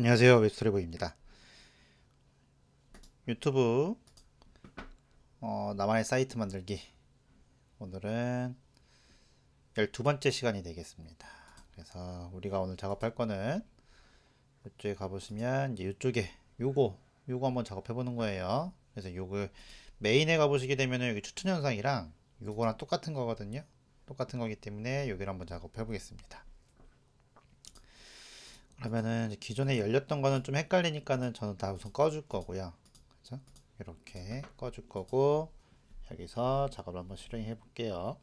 안녕하세요, 웹스토리보입니다. 유튜브 나만의 사이트 만들기, 오늘은 12번째 시간이 되겠습니다. 그래서 우리가 오늘 작업할 거는 이쪽에 가보시면 이제 이쪽에 요거 한번 작업해 보는 거예요. 그래서 요거 메인에 가보시게 되면은 여기 추천 현상이랑 요거랑 똑같은 거거든요. 똑같은 거기 때문에 여기를 한번 작업해 보겠습니다. 그러면은 이제 기존에 열렸던 거는 좀 헷갈리니까는 저는 다 우선 꺼줄 거고요. 그죠? 이렇게 꺼줄 거고, 여기서 작업을 한번 실행해 볼게요.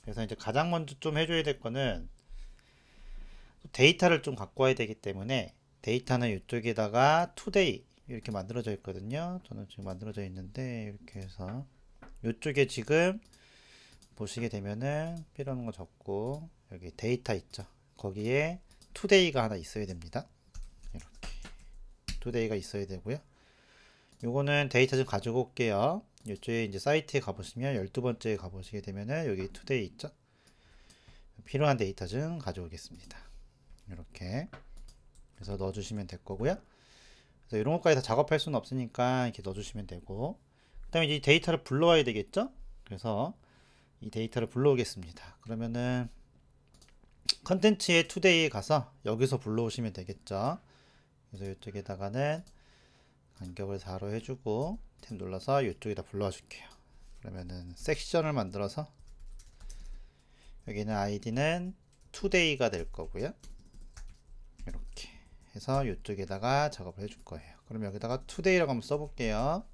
그래서 이제 가장 먼저 좀 해줘야 될 거는 데이터를 좀 갖고 와야 되기 때문에, 데이터는 이쪽에다가 today 이렇게 만들어져 있거든요. 저는 지금 만들어져 있는데 이렇게 해서 이쪽에 지금 보시게 되면은 필요한 거 적고, 여기 데이터 있죠. 거기에 today가 하나 있어야 됩니다. 이렇게 today가 있어야 되고요. 요거는 데이터 좀 가지고 올게요. 이쪽에 이제 사이트에 가보시면 12번째에 가보시게 되면은 여기 today 있죠. 필요한 데이터 좀 가져오겠습니다. 이렇게 그래서 넣어주시면 될 거고요. 그래서 이런 것까지 다 작업할 수는 없으니까 이렇게 넣어주시면 되고, 그 다음에 이 데이터를 불러와야 되겠죠. 그래서 이 데이터를 불러오겠습니다. 그러면은 컨텐츠의 today에 가서 여기서 불러오시면 되겠죠. 그래서 이쪽에다가는 간격을 4로 해주고 탭 눌러서 이쪽에다 불러와 줄게요. 그러면은 섹션을 만들어서 여기는 아이디는 today가 될 거고요. 이렇게 해서 이쪽에다가 작업을 해줄 거예요. 그럼 여기다가 today라고 한번 써볼게요.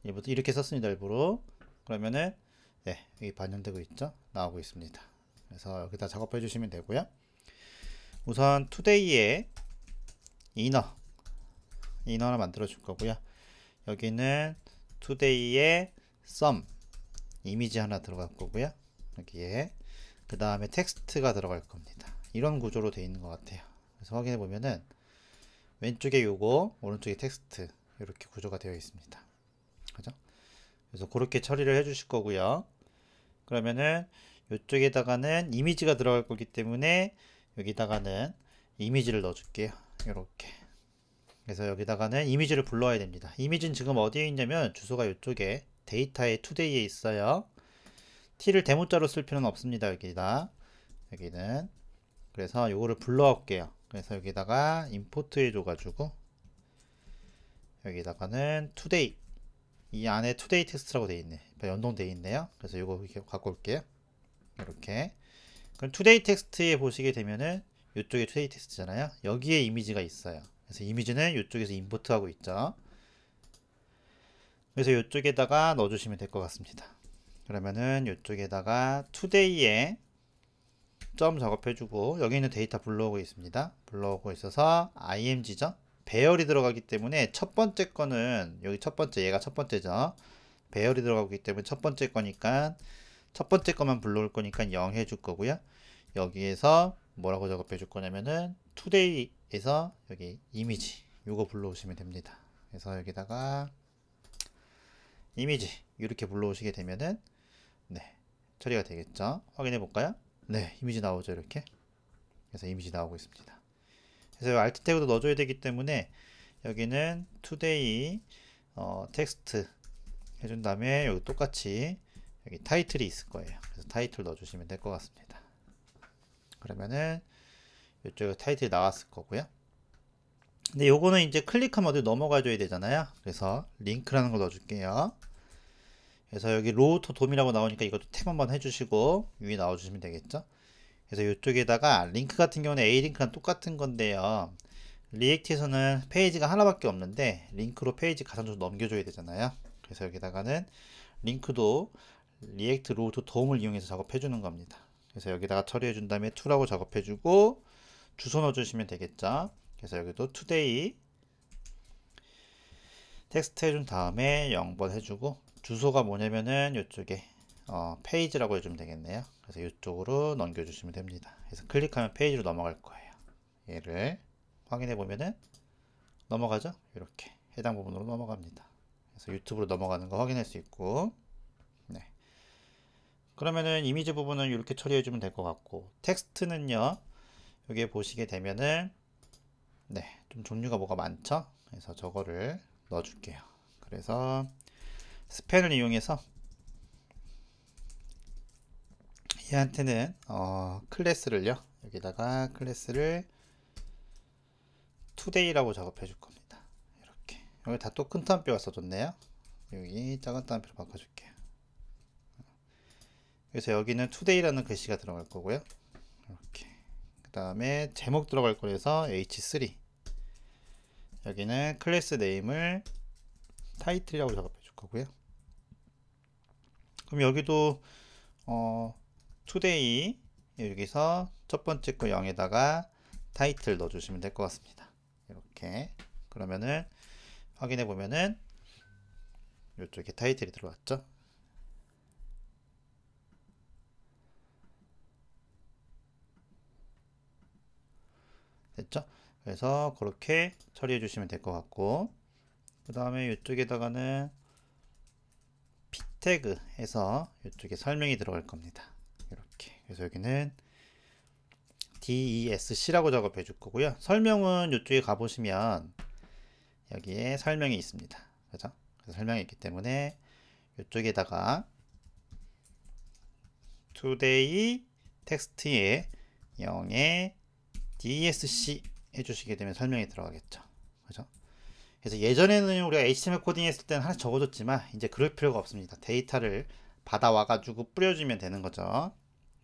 이렇게 썼습니다. 일부러. 그러면은 네, 여기 반영되고 있죠. 나오고 있습니다. 그래서 여기다 작업해 주시면 되고요. 우선 today에 이너를 만들어 줄 거고요. 여기는 today에 sum 이미지 하나 들어갈 거고요. 여기에 그 다음에 텍스트가 들어갈 겁니다. 이런 구조로 되어 있는 것 같아요. 그래서 확인해 보면은 왼쪽에 요거, 오른쪽에 텍스트, 이렇게 구조가 되어 있습니다. 그죠? 그래서 그렇게 처리를 해 주실 거고요. 그러면은 이쪽에다가는 이미지가 들어갈 거기 때문에 여기다가는 이미지를 넣어 줄게요. 이렇게. 그래서 여기다가는 이미지를 불러와야 됩니다. 이미지는 지금 어디에 있냐면 주소가 이쪽에 데이터의 today에 있어요. t를 대문자로 쓸 필요는 없습니다. 여기는 그래서 요거를 불러와 올게요. 그래서 여기다가 임포트 해줘 가지고 여기다가는 today, 이 안에 today 텍스트라고 되어 있네. 연동되어 있네요. 그래서 요거 이렇게 갖고 올게요. 이렇게. 그럼 today 텍스트에 보시게 되면은 이쪽에 today 텍스트잖아요. 여기에 이미지가 있어요. 그래서 이미지는 이쪽에서 임포트하고 있죠. 그래서 이쪽에다가 넣어주시면 될 것 같습니다. 그러면은 이쪽에다가 today에 점 작업해주고, 여기 있는 데이터 불러오고 있습니다. 불러오고 있어서 img죠. 배열이 들어가기 때문에 첫 번째 거는 여기 첫 번째, 얘가 첫 번째죠. 배열이 들어가기 때문에 첫 번째 거니까 첫 번째 거만 불러올 거니까 0 해줄 거고요. 여기에서 뭐라고 작업해 줄 거냐면은 today에서 여기 이미지 요거 불러오시면 됩니다. 그래서 여기다가 이미지 이렇게 불러오시게 되면은 네, 처리가 되겠죠. 확인해 볼까요? 네, 이미지 나오죠. 이렇게. 그래서 이미지 나오고 있습니다. 그래서 알트 태그도 넣어줘야 되기 때문에 여기는 today 텍스트 해준 다음에 여기 똑같이 여기 타이틀이 있을 거예요. 그래서 타이틀 넣어주시면 될 것 같습니다. 그러면은 이쪽에 타이틀이 나왔을 거고요. 근데 요거는 이제 클릭하면 어디 넘어가 줘야 되잖아요. 그래서 링크라는 걸 넣어줄게요. 그래서 여기 로우터 돔이라고 나오니까 이것도 탭 한번 해주시고 위에 넣어주시면 되겠죠. 그래서 이쪽에다가 링크 같은 경우는 A링크랑 똑같은 건데요. 리액트에서는 페이지가 하나밖에 없는데 링크로 페이지 가산적으로 넘겨줘야 되잖아요. 그래서 여기다가는 링크도 리액트 로우터 돔을 이용해서 작업해주는 겁니다. 그래서 여기다가 처리해준 다음에 to라고 작업해주고 주소 넣어주시면 되겠죠. 그래서 여기도 today 텍스트 해준 다음에 0번 해주고, 주소가 뭐냐면은 이쪽에 페이지라고 해주면 되겠네요. 그래서 이쪽으로 넘겨주시면 됩니다. 그래서 클릭하면 페이지로 넘어갈 거예요. 얘를 확인해 보면은 넘어가죠. 이렇게 해당 부분으로 넘어갑니다. 그래서 유튜브로 넘어가는 거 확인할 수 있고, 네. 그러면은 이미지 부분은 이렇게 처리해 주면 될 것 같고, 텍스트는요 여기에 보시게 되면은 네, 좀 종류가 뭐가 많죠? 그래서 저거를 넣어줄게요. 그래서 스펜을 이용해서 얘한테는 클래스를요. 여기다가 클래스를 today라고 작업해 줄 겁니다. 이렇게 여기 다 또 큰 따옴표가 써줬네요. 여기 작은 따옴표로 바꿔줄게요. 그래서 여기는 today라는 글씨가 들어갈 거고요. 이렇게 그 다음에 제목 들어갈 거라서 h3 여기는 클래스 네임을 타이틀이라고 작업해 줄 거고요. 그럼 여기도 today 여기서 첫 번째 거 0에다가 타이틀 넣어주시면 될 것 같습니다. 이렇게 그러면은 확인해 보면은 이쪽에 타이틀이 들어왔죠. 됐죠? 그래서 그렇게 처리해 주시면 될 것 같고, 그 다음에 이쪽에다가는 p 태그 해서 이쪽에 설명이 들어갈 겁니다. 이렇게 그래서 여기는 DESC라고 작업해 줄 거고요. 설명은 이쪽에 가보시면 여기에 설명이 있습니다. 그죠? 그래서 설명이 있기 때문에 이쪽에다가 today 텍스트에 0에 DESC 해주시게 되면 설명이 들어가겠죠. 그죠? 그래서 예전에는 우리가 HTML 코딩 했을 때는 하나 적어줬지만 이제 그럴 필요가 없습니다. 데이터를 받아와 가지고 뿌려주면 되는 거죠.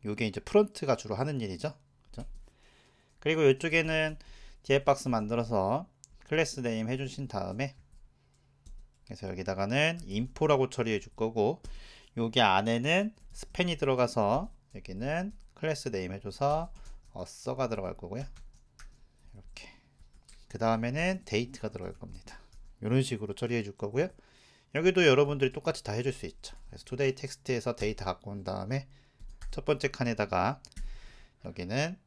요게 이제 프론트가 주로 하는 일이죠. 그죠? 그리고 이쪽에는 디에 박스 만들어서 클래스 네임 해주신 다음에 그래서 여기다가는 info라고 처리해 줄 거고, 여기 안에는 스펜이 들어가서 여기는 클래스 네임 해줘서 어서가 들어갈 거고요. 이렇게 그 다음에는 데이트가 들어갈 겁니다. 이런 식으로 처리해 줄 거고요. 여기도 여러분들이 똑같이 다 해줄 수 있죠. 그래서 today 텍스트에서 데이터 갖고 온 다음에 첫 번째 칸에다가 여기는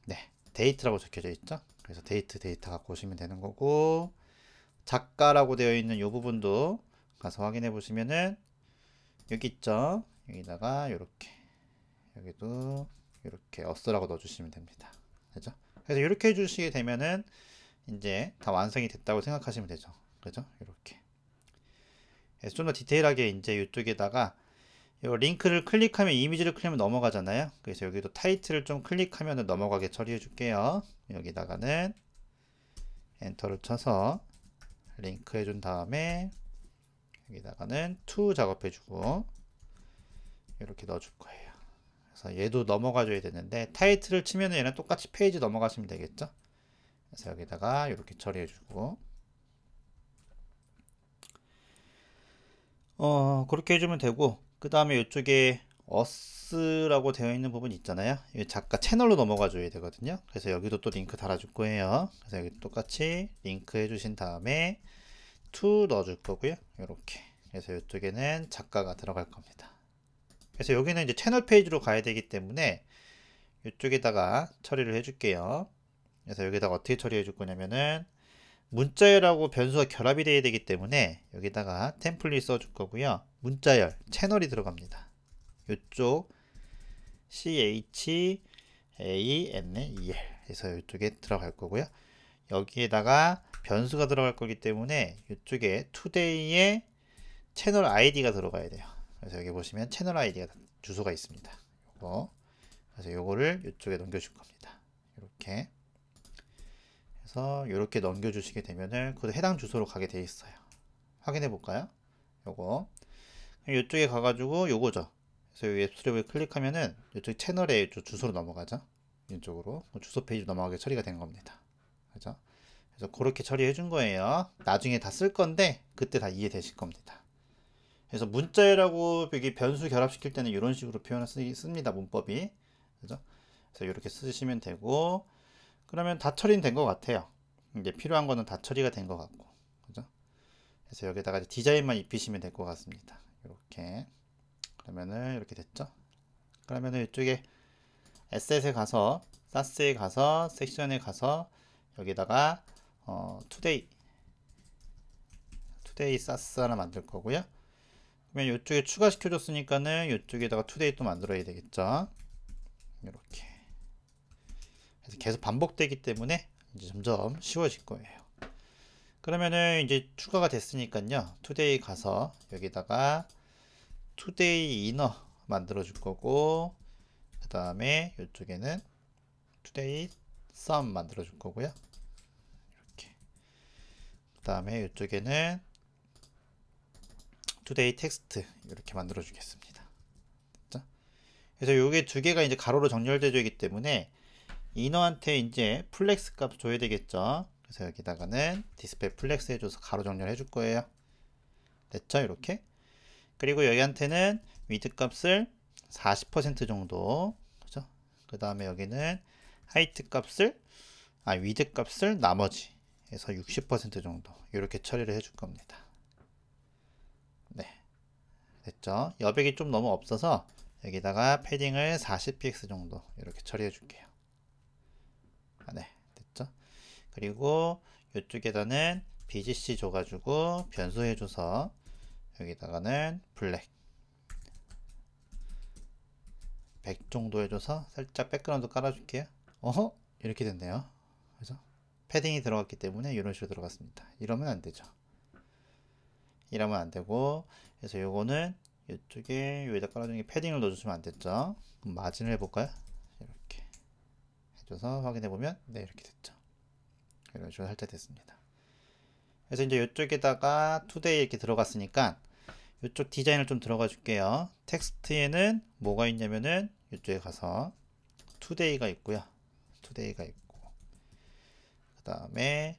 네, 데이트라고 적혀져 있죠. 그래서 데이터 갖고 오시면 되는 거고, 작가라고 되어 있는 이 부분도 가서 확인해 보시면은 여기 있죠. 여기다가 이렇게 여기도 이렇게 어스라고 넣어주시면 됩니다. 그죠? 그래서 이렇게 해주시게 되면은 이제 다 완성이 됐다고 생각하시면 되죠. 그죠? 이렇게. 그래서 좀 더 디테일하게 이제 이쪽에다가 이 링크를 클릭하면 이미지를 클릭하면 넘어가잖아요. 그래서 여기도 타이틀을 좀 클릭하면 넘어가게 처리해 줄게요. 여기다가는 엔터를 쳐서 링크 해준 다음에 여기다가는 to 작업해 주고 이렇게 넣어 줄 거예요. 그래서 얘도 넘어가 줘야 되는데 타이틀을 치면 얘는 똑같이 페이지 넘어가시면 되겠죠. 그래서 여기다가 이렇게 처리해 주고 그렇게 해주면 되고, 그 다음에 이쪽에 어스라고 되어 있는 부분 있잖아요. 이 작가 채널로 넘어가 줘야 되거든요. 그래서 여기도 또 링크 달아 줄 거예요. 그래서 여기 똑같이 링크 해주신 다음에 to 넣어 줄 거고요. 이렇게 그래서 이쪽에는 작가가 들어갈 겁니다. 그래서 여기는 이제 채널 페이지로 가야 되기 때문에 이쪽에다가 처리를 해 줄게요. 그래서 여기다가 어떻게 처리해 줄 거냐면은 문자열하고 변수가 결합이 되어야 되기 때문에 여기다가 템플릿 써 줄 거고요. 문자열 채널이 들어갑니다. 이쪽 CHANNEL 해서 이쪽에 들어갈 거고요. 여기에다가 변수가 들어갈 거기 때문에 이쪽에 today의 채널 아이디가 들어가야 돼요. 그래서 여기 보시면 채널 아이디가 주소가 있습니다. 그래서 요거를 이쪽에 넘겨줄 겁니다. 이렇게 그래서 이렇게 넘겨주시게 되면은 그 해당 주소로 가게 돼 있어요. 확인해 볼까요? 요거 이쪽에 가가지고 요거죠. 그래서 여기 앱스트랩을 클릭하면은 이쪽 채널에 주소로 넘어가죠. 이쪽으로 주소 페이지 넘어가게 처리가 된 겁니다. 그죠? 그래서 그렇게 처리해 준 거예요. 나중에 다 쓸 건데 그때 다 이해되실 겁니다. 그래서 문자열하고 여기 변수 결합시킬 때는 이런 식으로 표현을 씁니다. 문법이. 그죠? 그래서 이렇게 쓰시면 되고, 그러면 다 처리는 된 것 같아요. 이제 필요한 거는 다 처리가 된 것 같고. 그죠? 그래서 여기다가 디자인만 입히시면 될 것 같습니다. 이렇게. 그러면은 이렇게 됐죠? 그러면은 이쪽에 에셋에 가서, 사스에 가서, 섹션에 가서 여기다가 today 사스 하나 만들 거고요. 그러면 이쪽에 추가시켜 줬으니까는 이쪽에다가 today 또 만들어야 되겠죠. 이렇게 계속 반복되기 때문에 이제 점점 쉬워질 거예요. 그러면은 이제 추가가 됐으니까요. 투데이 가서 여기다가 투데이 이너 만들어 줄 거고, 그 다음에 이쪽에는 투데이 썸 만들어 줄 거고요. 이렇게. 그 다음에 이쪽에는 투데이 텍스트 이렇게 만들어 주겠습니다. 됐죠? 그래서 요게 두 개가 이제 가로로 정렬되어 있기 때문에 이너한테 이제 플렉스 값 줘야 되겠죠. 그래서 여기다가는 디스플레이 플렉스 해줘서 가로 정렬해 줄 거예요. 됐죠? 이렇게. 그리고 여기한테는 위드 값을 40% 정도, 그죠? 그 다음에 여기는 하이트 값을, 위드 값을 나머지 해서 60% 정도 이렇게 처리를 해줄 겁니다. 네, 됐죠? 여백이 좀 너무 없어서 여기다가 패딩을 40px 정도 이렇게 처리해 줄게요. 네, 됐죠? 그리고 이쪽에다는 BGC 줘가지고 변수해줘서 여기다가는 블랙 100 정도 해줘서 살짝 백그라운드 깔아줄게요. 어허, 이렇게 됐네요. 그래서 패딩이 들어갔기 때문에 이런 식으로 들어갔습니다. 이러면 안 되죠. 이러면 안 되고, 그래서 요거는 이쪽에 여기다 깔아주는 게 패딩을 넣어주시면 안 됐죠. 그럼 마진을 해볼까요? 이렇게 해줘서 확인해 보면 네, 이렇게 됐죠. 이런 식으로 살짝 됐습니다. 그래서 이제 이쪽에다가 투데이 이렇게 들어갔으니까 이쪽 디자인을 좀 들어가 줄게요. 텍스트에는 뭐가 있냐면은 이쪽에 가서 투데이가 있고요. 투데이가 있고, 그 다음에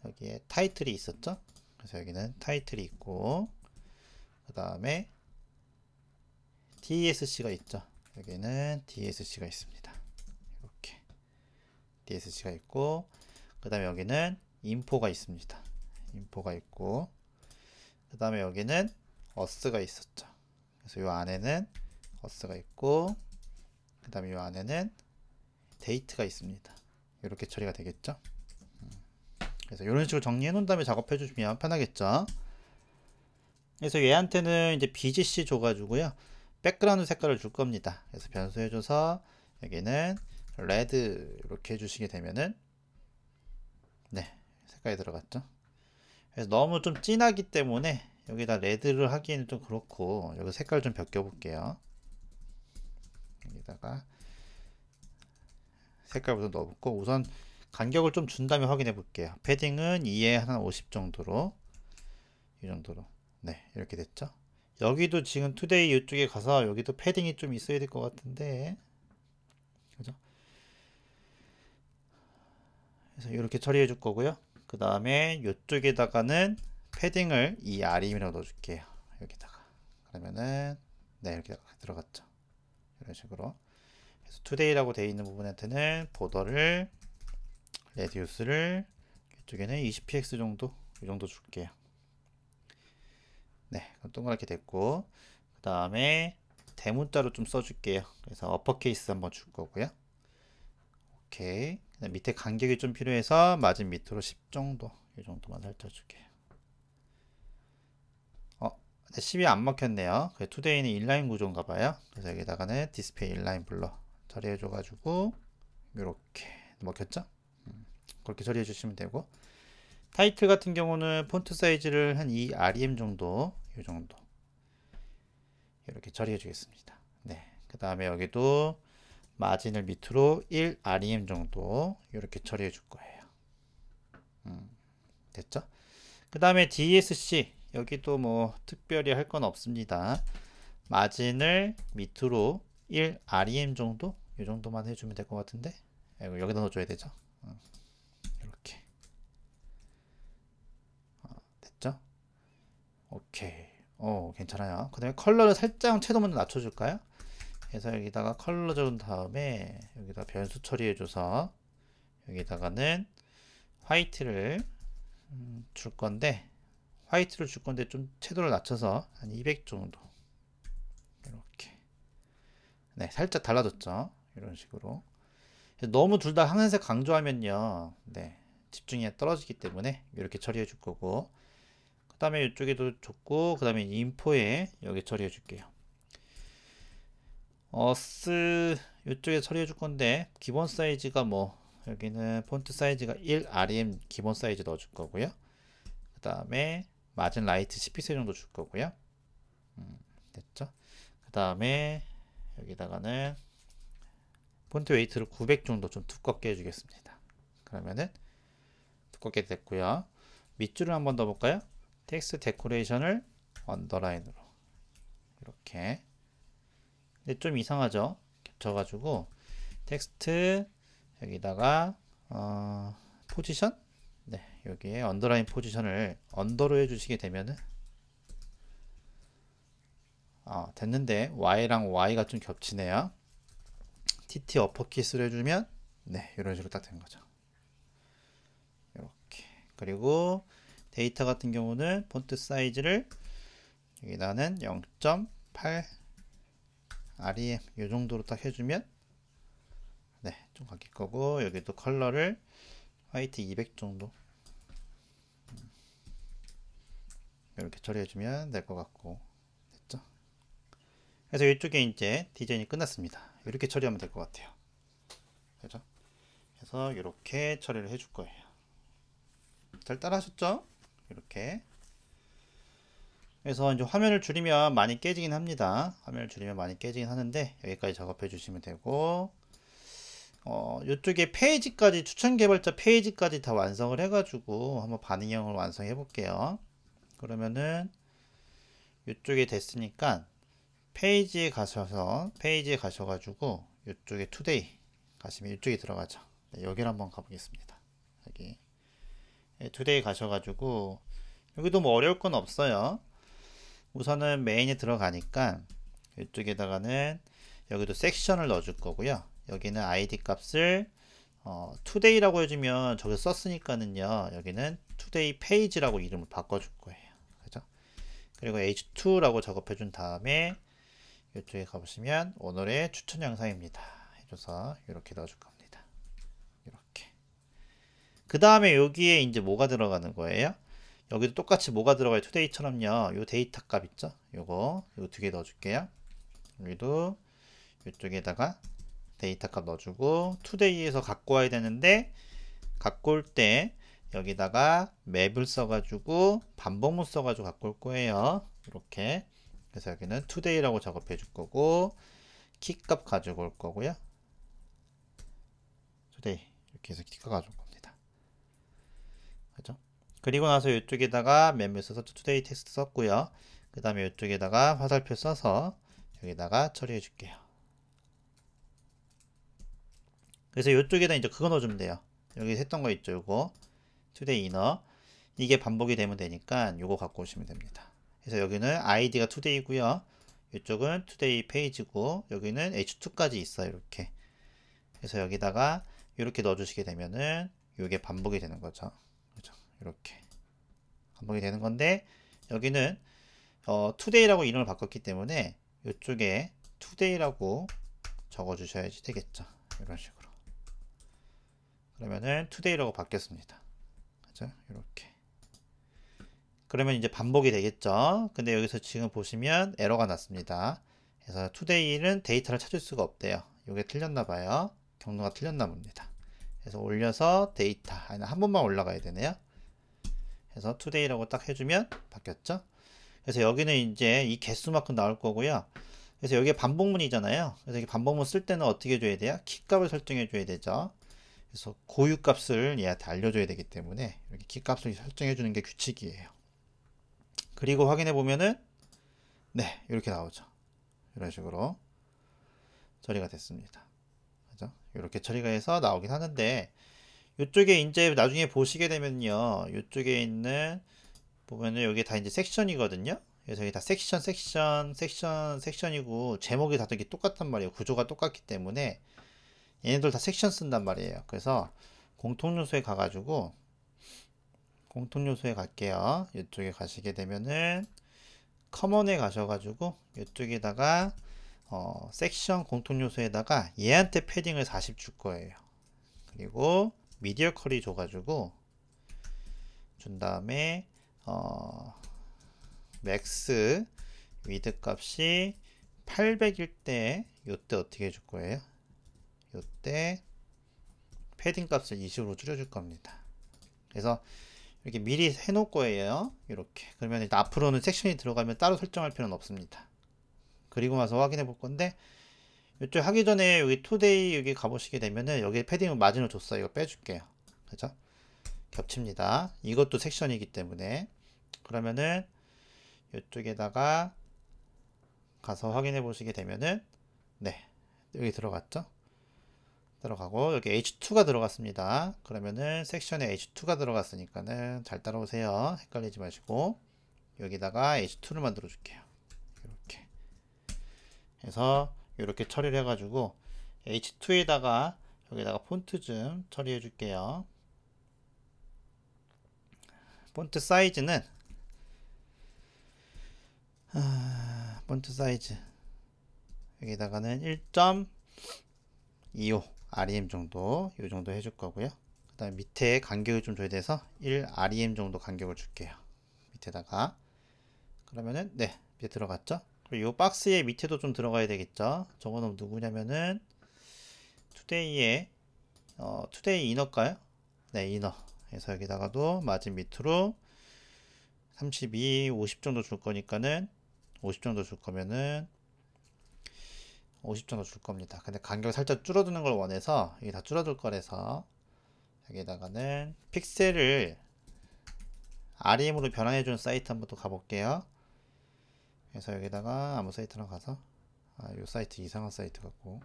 여기에 타이틀이 있었죠. 그래서 여기는 타이틀이 있고, 그 다음에 DSC가 있죠. 여기는 DSC가 있습니다. 이렇게 DSC가 있고, 그 다음에 여기는 인포가 있습니다. 인포가 있고, 그 다음에 여기는 어스가 있었죠. 그래서 이 안에는 어스가 있고, 그 다음에 이 안에는 데이트가 있습니다. 이렇게 처리가 되겠죠. 그래서 이런 식으로 정리해 놓은 다음에 작업해 주시면 편하겠죠. 그래서 얘한테는 이제 BGC 줘가지고요, 백그라운드 색깔을 줄 겁니다. 그래서 변수 해줘서 여기는 레드 이렇게 해주시게 되면은 네, 색깔이 들어갔죠. 그래서 너무 좀 진하기 때문에 여기다 레드를 하기에는 좀 그렇고, 여기 색깔 좀 벗겨 볼게요. 여기다가 색깔부터 넣어볼고, 우선 간격을 좀 준 다음에 확인해 볼게요. 패딩은 2에 한 50 정도로, 이 정도로. 네, 이렇게 됐죠. 여기도 지금 투데이 이쪽에 가서 여기도 패딩이 좀 있어야 될 것 같은데, 그죠? 그래서 이렇게 처리해 줄 거고요. 그 다음에 이쪽에다가는 패딩을 이 RM이라고 넣어줄게요. 여기다가. 그러면은 네, 이렇게 들어갔죠. 이런 식으로. 그래서 투데이라고 되어 있는 부분한테는 보더를 레디우스를 이쪽에는 20px 정도, 이 정도 줄게요. 네, 그럼 동그랗게 됐고, 그 다음에 대문자로 좀 써줄게요. 그래서 어퍼케이스 한번 줄 거고요. 오케이. 밑에 간격이 좀 필요해서 마진 밑으로 10 정도, 이 정도만 살짝 줄게요. 10이 안 먹혔네요. 투데이는 인라인 구조인가 봐요. 그래서 여기다가는 디스플레이 인라인 블러 처리해 줘가지고 이렇게 먹혔죠. 그렇게 처리해 주시면 되고, 타이틀 같은 경우는 폰트 사이즈를 한 2 REM 정도, 이 정도 이렇게 처리해 주겠습니다. 네, 그 다음에 여기도 마진을 밑으로 1 REM 정도 이렇게 처리해 줄 거예요. 됐죠? 그 다음에 DSC, 여기도 뭐 특별히 할 건 없습니다. 마진을 밑으로 1 REM 정도, 이 정도만 해주면 될 것 같은데, 여기다 넣어줘야 되죠. 이렇게 됐죠? 오케이. 괜찮아요. 그 다음에 컬러를 살짝 채도 먼저 낮춰줄까요? 그래서 여기다가 컬러 준 다음에 여기다 변수 처리해줘서 여기다가는 화이트를 줄 건데, 좀 채도를 낮춰서 한 200 정도 이렇게. 네, 살짝 달라졌죠. 이런 식으로. 너무 둘 다 항색 강조하면요, 네, 집중이 떨어지기 때문에 이렇게 처리해 줄 거고, 그 다음에 이쪽에도 줬고, 그 다음에 인포에 여기 처리해 줄게요. 어스 이쪽에 처리해 줄 건데 기본 사이즈가 뭐 여기는 폰트 사이즈가 1 rem 기본 사이즈 넣어 줄 거고요. 그 다음에 마진 라이트 10픽셀 정도 줄 거고요. 됐죠? 그 다음에 여기다가는 폰트 웨이트를 900 정도 좀 두껍게 해주겠습니다. 그러면은 두껍게 됐고요. 밑줄을 한번 더 볼까요? 텍스트 데코레이션을 언더라인으로 이렇게. 근데 좀 이상하죠? 겹쳐가지고 텍스트 여기다가 포지션, 네, 여기에 언더라인 포지션을 언더로 해주시게 되면은 됐는데 Y랑 Y가 좀 겹치네요. TT 어퍼키스를 해주면 네, 이런 식으로 딱 된 거죠. 이렇게. 그리고 데이터 같은 경우는 폰트 사이즈를 여기다는 0.8 rem 이 정도로 딱 해주면 네, 좀 바뀔 거고, 여기도 컬러를 화이트 200 정도 이렇게 처리해주면 될 것 같고, 됐죠? 그래서 이쪽에 이제 디자인이 끝났습니다. 이렇게 처리하면 될 것 같아요. 그죠? 그래서 이렇게 처리를 해줄 거예요. 잘 따라 하셨죠? 이렇게. 그래서 이제 화면을 줄이면 많이 깨지긴 합니다. 화면을 줄이면 많이 깨지긴 하는데 여기까지 작업해 주시면 되고, 이쪽에 페이지까지, 추천 개발자 페이지까지 다 완성을 해가지고 한번 반응형을 완성해 볼게요. 그러면은 이쪽에 됐으니까 페이지에 가셔가지고 이쪽에 투데이 가시면 이쪽에 들어가죠. 네, 여기를 한번 가보겠습니다. 여기 투데이 가셔가지고 여기도 뭐 어려울 건 없어요. 우선은 메인에 들어가니까 이쪽에다가는 여기도 섹션을 넣어줄 거고요. 여기는 ID 값을 today라고 해주면 저기 썼으니까는요, 여기는 today page라고 이름을 바꿔줄 거예요. 그죠? 그리고 h2라고 작업해 준 다음에 이쪽에 가보시면 오늘의 추천 영상입니다 해줘서 이렇게 넣어줄 겁니다. 이렇게. 그 다음에 여기에 이제 뭐가 들어가는 거예요? 여기도 똑같이 뭐가 들어가요? today처럼요, 요 데이터 값 있죠? 요거 두 개 넣어줄게요. 여기도 이쪽에다가 데이터 값 넣어주고, today에서 갖고 와야 되는데 갖고 올 때 여기다가 맵을 써가지고 반복문 써가지고 갖고 올 거예요. 이렇게. 그래서 여기는 today라고 작업해 줄 거고, 키값 가지고 올 거고요. today 이렇게 해서 키값 가져올 겁니다. 그죠? 그리고 나서 이쪽에다가 맵을 써서 today 텍스트 썼고요. 그 다음에 이쪽에다가 화살표 써서 여기다가 처리해 줄게요. 그래서 이쪽에다 이제 그거 넣어주면 돼요. 여기 했던 거 있죠, 요거 today inner. 이게 반복이 되면 되니까 요거 갖고 오시면 됩니다. 그래서 여기는 id가 today고요, 이쪽은 today page고, 여기는 h2까지 있어요. 이렇게. 그래서 여기다가 이렇게 넣어주시게 되면은 이게 반복이 되는 거죠. 그죠? 이렇게 반복이 되는 건데, 여기는 today라고 이름을 바꿨기 때문에 이쪽에 today라고 적어 주셔야지 되겠죠. 이런 식으로. 그러면은 today라고 바뀌었습니다. 그죠? 이렇게. 그러면 이제 반복이 되겠죠. 근데 여기서 지금 보시면 에러가 났습니다. 그래서 today는 데이터를 찾을 수가 없대요. 이게 틀렸나 봐요. 경로가 틀렸나 봅니다. 그래서 올려서 데이터 한 번만 올라가야 되네요. 그래서 today라고 딱 해주면 바뀌었죠. 그래서 여기는 이제 이 개수만큼 나올 거고요. 그래서 여기에 반복문이잖아요. 그래서 이게 반복문 쓸 때는 어떻게 해줘야 돼요? 키값을 설정해 줘야 되죠. 그래서 고유값을 얘한테 알려줘야 되기 때문에 이렇게 키값을 설정해 주는 게 규칙이에요. 그리고 확인해 보면은 네, 이렇게 나오죠. 이런 식으로 처리가 됐습니다. 그죠? 이렇게 처리가 해서 나오긴 하는데, 이쪽에 이제 나중에 보시게 되면요, 이쪽에 있는 보면은 여기 다 이제 섹션이거든요. 그래서 여기 다 섹션이고 제목이 다 되게 똑같단 말이에요. 구조가 똑같기 때문에 얘네들 다 섹션 쓴단 말이에요. 그래서 공통 요소에 가가지고 공통 요소에 갈게요. 이쪽에 가시게 되면은 커먼에 가셔가지고 이쪽에다가 섹션 공통 요소에다가 얘한테 패딩을 40 줄 거예요. 그리고 미디어 컬이 줘가지고 준 다음에 맥스 위드 값이 800일 때 이때 어떻게 해줄 거예요? 이때 패딩 값을 20으로 줄여줄 겁니다. 그래서 이렇게 미리 해놓을 거예요. 이렇게. 그러면 일단 앞으로는 섹션이 들어가면 따로 설정할 필요는 없습니다. 그리고 나서 확인해 볼 건데, 이쪽 하기 전에 여기 투데이 여기 가보시게 되면은 여기 패딩을 마진을 줬어요. 이거 빼줄게요. 그죠? 겹칩니다. 이것도 섹션이기 때문에. 그러면은 이쪽에다가 가서 확인해 보시게 되면은, 네, 여기 들어갔죠? 들어가고 여기 H2가 들어갔습니다. 그러면은 섹션에 H2가 들어갔으니까는 잘 따라오세요. 헷갈리지 마시고 여기다가 H2를 만들어 줄게요. 이렇게 해서 이렇게 처리를 해가지고 H2에다가 여기다가 폰트 좀 처리해 줄게요. 폰트 사이즈는 폰트 사이즈 여기다가는 1.25 REM 정도 이 정도 해줄 거고요. 그 다음에 밑에 간격을 좀 줘야 돼서 1 REM 정도 간격을 줄게요. 밑에다가. 그러면은 네, 밑에 들어갔죠. 그리고 이 박스의 밑에도 좀 들어가야 되겠죠. 저거는 누구냐면은 투데이의 투데이 이너일까요? 네, 이너. 그래서 여기다가도 마진 밑으로 32, 50 정도 줄 거니까는 50 정도 줄 거면은 50 정도 줄 겁니다. 근데 간격을 살짝 줄어드는 걸 원해서 이게 다 줄어들 거라서 여기다가는 픽셀을 REM으로 변환해 주는 사이트 한번 또 가볼게요. 그래서 여기다가 아무 사이트나 가서 요 사이트 이상한 사이트 같고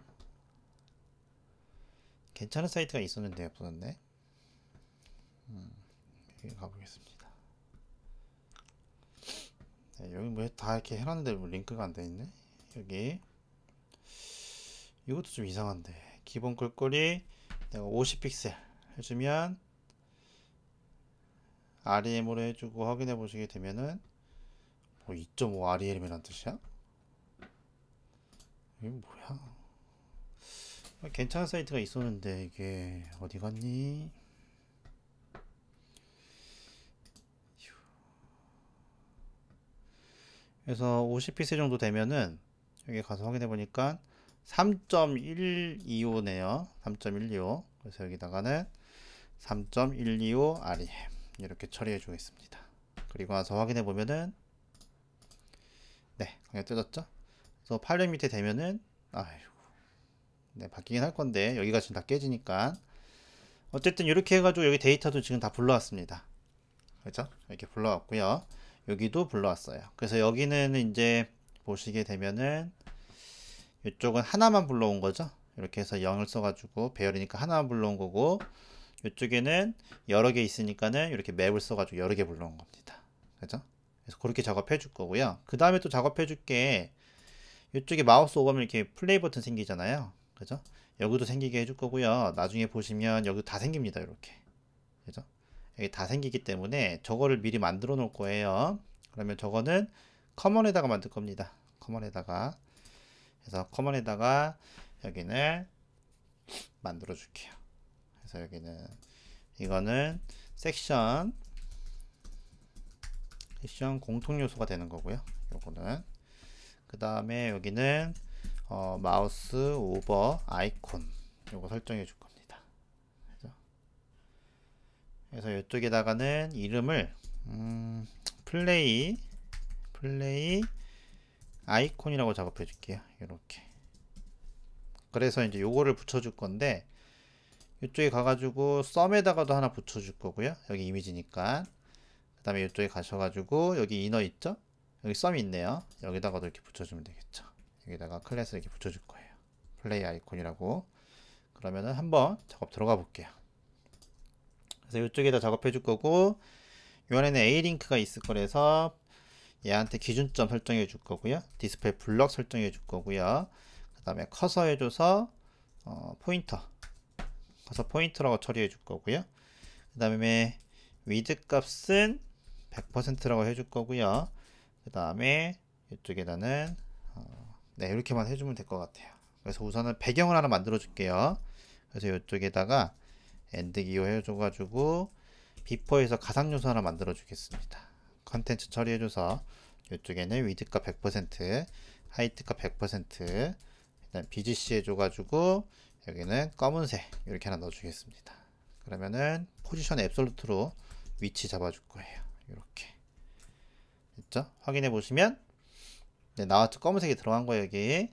괜찮은 사이트가 있었는데 없었네. 여기 가보겠습니다. 네, 여기 뭐 다 이렇게 해놨는데 뭐 링크가 안 돼 있네. 여기 이것도 좀 이상한데 기본 글꼴이 내가 50픽셀 해주면 REM으로 해주고 확인해 보시게 되면은 뭐 2.5 REM이란 뜻이야? 이게 뭐야? 괜찮은 사이트가 있었는데 이게 어디 갔니? 그래서 50픽셀 정도 되면은 여기 가서 확인해 보니까 3.125네요. 3.125. 그래서 여기다가는 3.125 REM 이렇게 처리해 주겠습니다. 그리고 나서 확인해 보면은 네, 그냥 뜯었죠? 그래서 팔레 밑에 되면은 네, 바뀌긴 할 건데 여기가 지금 다 깨지니까 어쨌든 이렇게 해가지고 여기 데이터도 지금 다 불러왔습니다. 그렇죠? 이렇게 불러왔고요. 여기도 불러왔어요. 그래서 여기는 이제 보시게 되면은 이쪽은 하나만 불러온 거죠. 이렇게 해서 0을 써가지고 배열이니까 하나만 불러온 거고 이쪽에는 여러 개 있으니까는 이렇게 맵을 써가지고 여러 개 불러온 겁니다. 그죠? 그래서 그렇게 작업해 줄 거고요. 그 다음에 또 작업해 줄게 이쪽에 마우스 오버면 이렇게 플레이 버튼 생기잖아요. 그죠? 여기도 생기게 해줄 거고요. 나중에 보시면 여기 다 생깁니다. 이렇게. 그죠? 여기 다 생기기 때문에 저거를 미리 만들어 놓을 거예요. 그러면 저거는 커먼에다가 만들 겁니다. 커먼에다가. 그래서 커먼에다가 여기는 만들어 줄게요. 그래서 여기는 이거는 섹션 공통 요소가 되는 거고요. 요거는 그 다음에 여기는 마우스 오버 아이콘 요거 설정해 줄 겁니다. 그래서 이쪽에다가는 이름을 플레이 아이콘이라고 작업해 줄게요. 이렇게. 그래서 이제 요거를 붙여줄 건데 이쪽에 가가지고 썸에다가도 하나 붙여줄 거고요. 여기 이미지니까. 그 다음에 이쪽에 가셔가지고 여기 이너 있죠? 여기 썸이 있네요. 여기다가도 이렇게 붙여주면 되겠죠. 여기다가 클래스를 이렇게 붙여줄 거예요. 플레이 아이콘이라고. 그러면은 한번 작업 들어가 볼게요. 그래서 이쪽에다 작업해 줄 거고 이 안에는 A링크가 있을 거라서 얘한테 기준점 설정해 줄 거고요. 디스플레이 블럭 설정해 줄 거고요. 그 다음에 커서 해줘서 포인터 커서 포인터라고 처리해 줄 거고요. 그 다음에 위드 값은 100%라고 해줄 거고요. 그 다음에 이쪽에다는 네, 이렇게만 해주면 될 것 같아요. 그래서 우선은 배경을 하나 만들어 줄게요. 그래서 이쪽에다가 엔드 기호 해줘가지고 비포에서 가상 요소 하나 만들어 주겠습니다. 컨텐츠 처리해줘서 이쪽에는 위드값 100%, 하이트값 100%, 일단 BGC 해줘가지고 여기는 검은색 이렇게 하나 넣어주겠습니다. 그러면은 포지션 앱솔루트로 위치 잡아줄 거예요. 이렇게 됐죠? 확인해 보시면 네, 나왔죠? 검은색이 들어간 거예요. 여기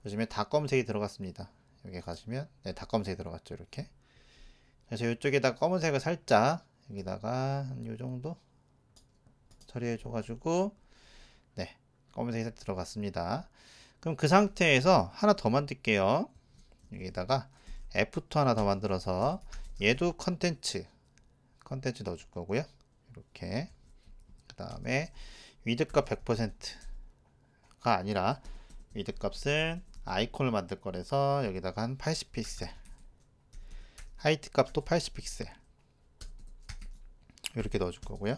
보시면 다 검은색이 들어갔습니다. 여기 가시면 네, 다 검은색이 들어갔죠. 이렇게. 그래서 이쪽에다 검은색을 살짝 여기다가 한 요 정도 처리해 줘가지고 네, 검은색이 살짝 들어갔습니다. 그럼 그 상태에서 하나 더 만들게요. 여기다가 F2 하나 더 만들어서 얘도 컨텐츠 넣어줄 거고요. 이렇게 그 다음에 위드값 100%가 아니라 위드값은 아이콘을 만들 거라서 여기다가 한 80픽셀, 하이트 값도 80픽셀 이렇게 넣어줄 거고요.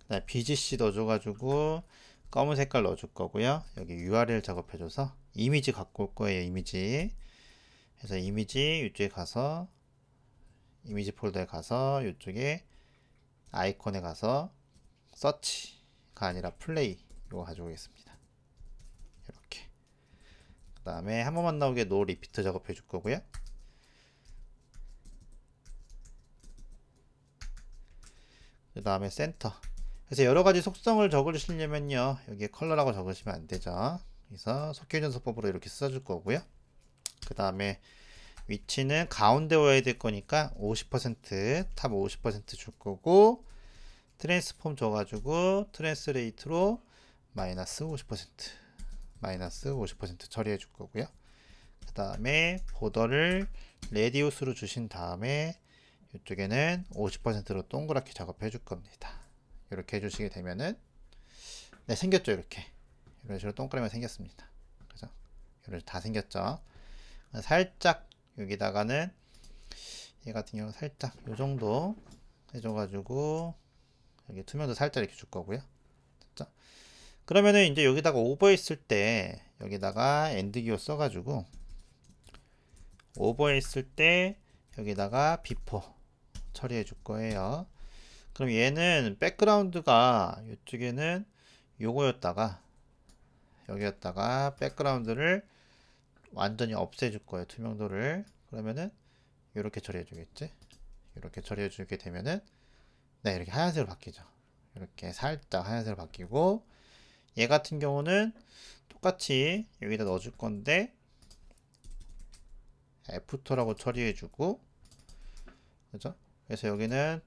그 다음에 BGC 넣어줘가지고 검은 색깔 넣어줄 거고요. 여기 URL 작업해줘서 이미지 갖고 올 거예요. 이미지. 그래서 이미지 이쪽에 가서 이미지 폴더에 가서 이쪽에 아이콘에 가서 서치가 아니라 플레이 이거 가지고 오겠습니다. 이렇게. 그 다음에 한 번만 나오게 노 리피트 작업해 줄 거고요. 그 다음에 센터. 그래서 여러 가지 속성을 적으시려면요, 여기에 컬러라고 적으시면 안 되죠. 그래서 속효연습법으로 이렇게 써줄 거고요. 그 다음에 위치는 가운데 와야 될 거니까 50%, 탑 50% 줄 거고, 트랜스폼 줘가지고 트랜스레이트로 마이너스 50% 처리해 줄 거고요. 그 다음에 보더를 레디우스로 주신 다음에 이쪽에는 50%로 동그랗게 작업해 줄 겁니다. 이렇게 해주시게 되면은 네, 생겼죠. 이렇게 이런 식으로 동그라미가 생겼습니다. 그죠? 이런 식으로 다 생겼죠. 살짝 여기다가는 얘 같은 경우 살짝 요 정도 해줘가지고 여기 투명도 살짝 이렇게 줄 거고요. 됐죠? 그러면은 이제 여기다가 오버했을 때 여기다가 엔드 기호 써가지고 오버했을 때 여기다가 비포 처리해 줄 거예요. 그럼 얘는 백그라운드가 이쪽에는 요거였다가 여기였다가 백그라운드를 완전히 없애 줄 거예요. 투명도를. 그러면은 이렇게 처리해 주겠지. 이렇게 처리해 주게 되면은 네, 이렇게 하얀색으로 바뀌죠. 이렇게 살짝 하얀색으로 바뀌고, 얘 같은 경우는 똑같이 여기다 넣어줄 건데 F2라고 처리해 주고, 그죠? 그래서 여기는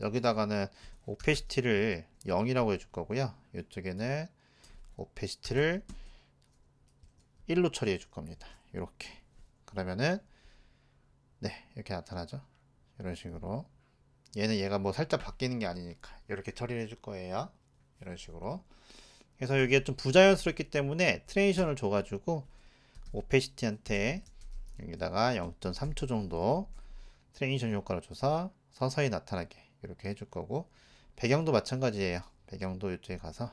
여기다가는 오페시티를 0이라고 해줄 거고요. 이쪽에는 오페시티를 1로 처리해 줄 겁니다. 이렇게. 그러면은 네, 이렇게 나타나죠. 이런 식으로. 얘는 얘가 뭐 살짝 바뀌는 게 아니니까 이렇게 처리를 해줄 거예요. 이런 식으로. 그래서 여기가 좀 부자연스럽기 때문에 트랜지션을 줘가지고 오페시티한테 여기다가 0.3초 정도 트랜지션 효과를 줘서 서서히 나타나게 이렇게 해줄 거고, 배경도 마찬가지예요. 배경도 이쪽에 가서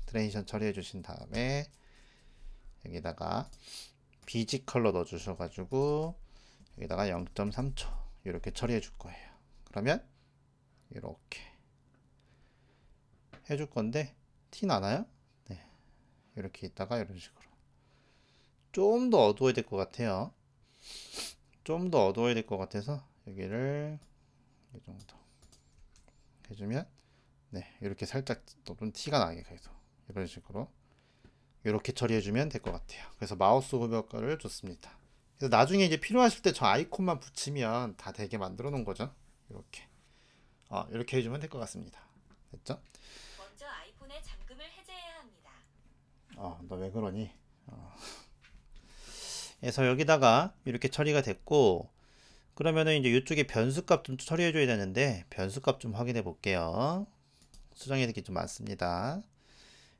트랜지션 처리해 주신 다음에 여기다가 BG 컬러 넣어 주셔가지고 여기다가 0.3초 이렇게 처리해 줄 거예요. 그러면 이렇게 해줄 건데 티 나나요? 네, 이렇게 있다가 이런 식으로 좀 더 어두워야 될 것 같아요. 좀 더 어두워야 될 것 같아서 여기를 이 정도 해주면 네, 이렇게 살짝 좀 티가 나게 계속 이런 식으로 이렇게 처리해주면 될 것 같아요. 그래서 마우스 오버 효과를 줬습니다. 그래서 나중에 이제 필요하실 때 저 아이콘만 붙이면 다 되게 만들어 놓은 거죠. 이렇게 이렇게 해주면 될 것 같습니다. 됐죠? 먼저 아이폰의 잠금을 해제해야 합니다. 너 왜 그러니? 그래서 여기다가 이렇게 처리가 됐고, 그러면은 이제 이쪽에 변수값 좀 처리해 줘야 되는데 변수값 좀 확인해 볼게요. 수정해야 될 게 좀 많습니다.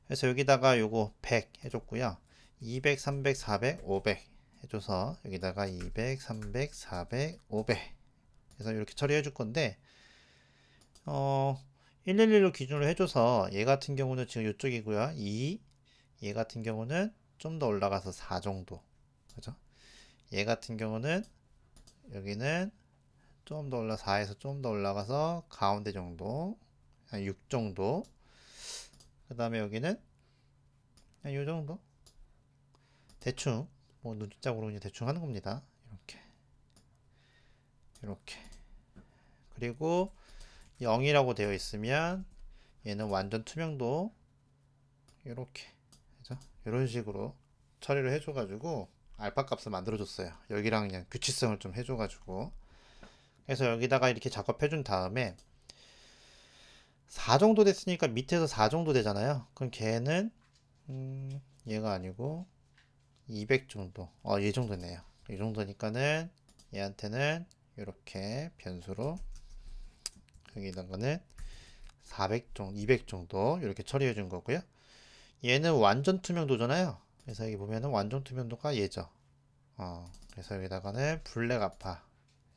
그래서 여기다가 요거 100 해줬고요. 200, 300, 400, 500 해줘서 여기다가 200, 300, 400, 500 그래서 이렇게 처리해 줄 건데 111로 기준으로 해줘서 얘 같은 경우는 지금 이쪽이고요. 2, 얘 같은 경우는 좀 더 올라가서 4 정도. 그죠? 얘 같은 경우는 여기는 좀 더 올라 4에서 좀 더 올라가서 가운데 정도. 한 6 정도. 그 다음에 여기는 한 요 정도. 대충 뭐 눈치짝으로 그냥 대충 하는 겁니다. 이렇게 이렇게. 그리고 0이라고 되어 있으면 얘는 완전 투명도 이렇게, 그죠? 이런 식으로 처리를 해줘가지고 알파 값을 만들어줬어요. 여기랑 그냥 규칙성을 좀 해줘가지고. 그래서 여기다가 이렇게 작업해준 다음에 4 정도 됐으니까 밑에서 4 정도 되잖아요. 그럼 걔는 얘가 아니고 200 정도, 이 정도네요. 이 정도니까는 얘한테는 이렇게 변수로 여기다가는 400 정도, 200 정도 이렇게 처리해 준 거고요. 얘는 완전 투명도잖아요. 그래서 여기 보면은 완전 투명도가 얘죠. 그래서 여기다가는 블랙 알파,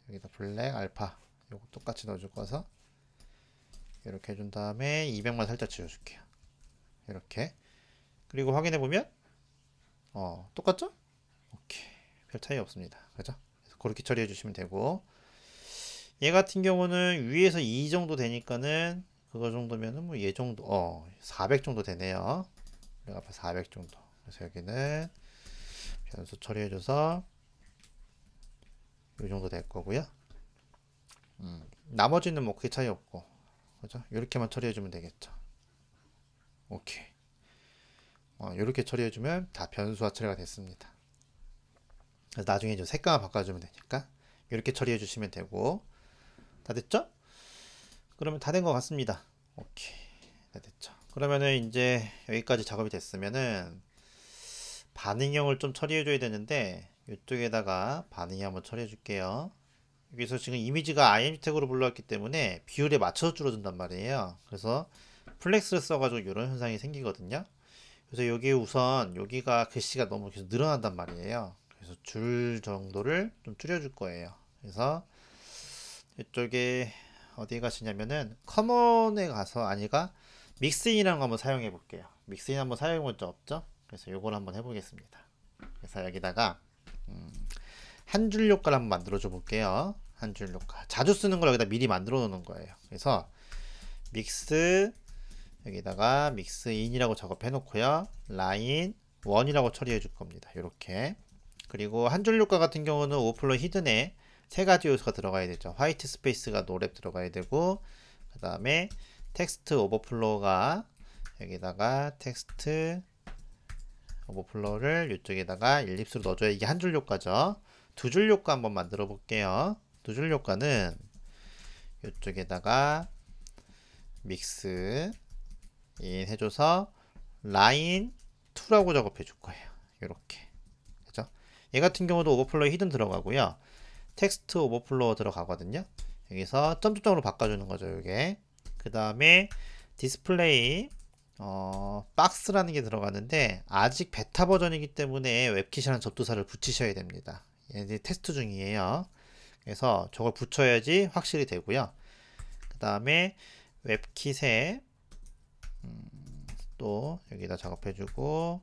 여기다 블랙 알파 요거 똑같이 넣어줄 거서 이렇게 해준 다음에 200만 살짝 지워줄게요. 이렇게. 그리고 확인해 보면 똑같죠? 오케이. 별 차이 없습니다. 그죠? 그래서 그렇게 처리해 주시면 되고, 얘 같은 경우는 위에서 2 정도 되니까는 그거 정도면은 뭐 얘 정도 400 정도 되네요. 내가 앞에 400 정도. 그래서 여기는 변수 처리해 줘서 이 정도 될 거고요. 나머지는 뭐 크게 차이 없고, 그죠? 이렇게만 처리해 주면 되겠죠. 오케이. 이렇게 처리해 주면 다 변수화 처리가 됐습니다. 그래서 나중에 이제 색깔만 바꿔주면 되니까 이렇게 처리해 주시면 되고, 다 됐죠? 그러면 다 된 것 같습니다. 오케이. 다 됐죠. 그러면은 이제 여기까지 작업이 됐으면은 반응형을 좀 처리해 줘야 되는데, 이쪽에다가 반응형 한번 처리해 줄게요. 여기서 지금 이미지가 img 태그로 불러왔기 때문에 비율에 맞춰서 줄어든단 말이에요. 그래서 플렉스를 써가지고 이런 현상이 생기거든요. 그래서 여기 우선 여기가 글씨가 너무 계속 늘어난단 말이에요. 그래서 줄 정도를 좀 줄여줄 거예요. 그래서 이쪽에 어디 가시냐면은 커먼에 가서, 아니가 믹스인이라는 거 한번 사용해 볼게요. 믹스인 한번 사용해 본 적 없죠? 그래서 요걸 한번 해보겠습니다. 그래서 여기다가 한 줄 효과를 한번 만들어 줘 볼게요. 한 줄 효과 자주 쓰는 걸 여기다 미리 만들어 놓는 거예요. 그래서 믹스, 여기다가 믹스인이라고 작업해 놓고요, 라인 1이라고 처리해 줄 겁니다. 이렇게. 그리고 한 줄 효과 같은 경우는 오버플로 히든에 세 가지 요소가 들어가야 되죠. 화이트 스페이스가 노랩 들어가야 되고, 그 다음에 텍스트 오버플로우가 여기다가 텍스트 오버플로우를 이쪽에다가 일립스로 넣어줘야 이게 한 줄 효과죠. 두 줄 효과 한번 만들어 볼게요. 두 줄 효과는 이쪽에다가 믹스 인 해줘서 라인 2라고 작업해 줄 거예요. 이렇게. 그죠? 얘 같은 경우도 오버플로우 히든 들어가고요, 텍스트 오버플로우 들어가거든요. 여기서 점점점으로 바꿔주는 거죠, 이게. 그 다음에 디스플레이 박스라는 게 들어가는데, 아직 베타 버전이기 때문에 웹킷이라는 접두사를 붙이셔야 됩니다. 얘네들이 테스트 중이에요. 그래서 저걸 붙여야지 확실히 되고요. 그 다음에 웹킷에 또 여기다 작업해주고,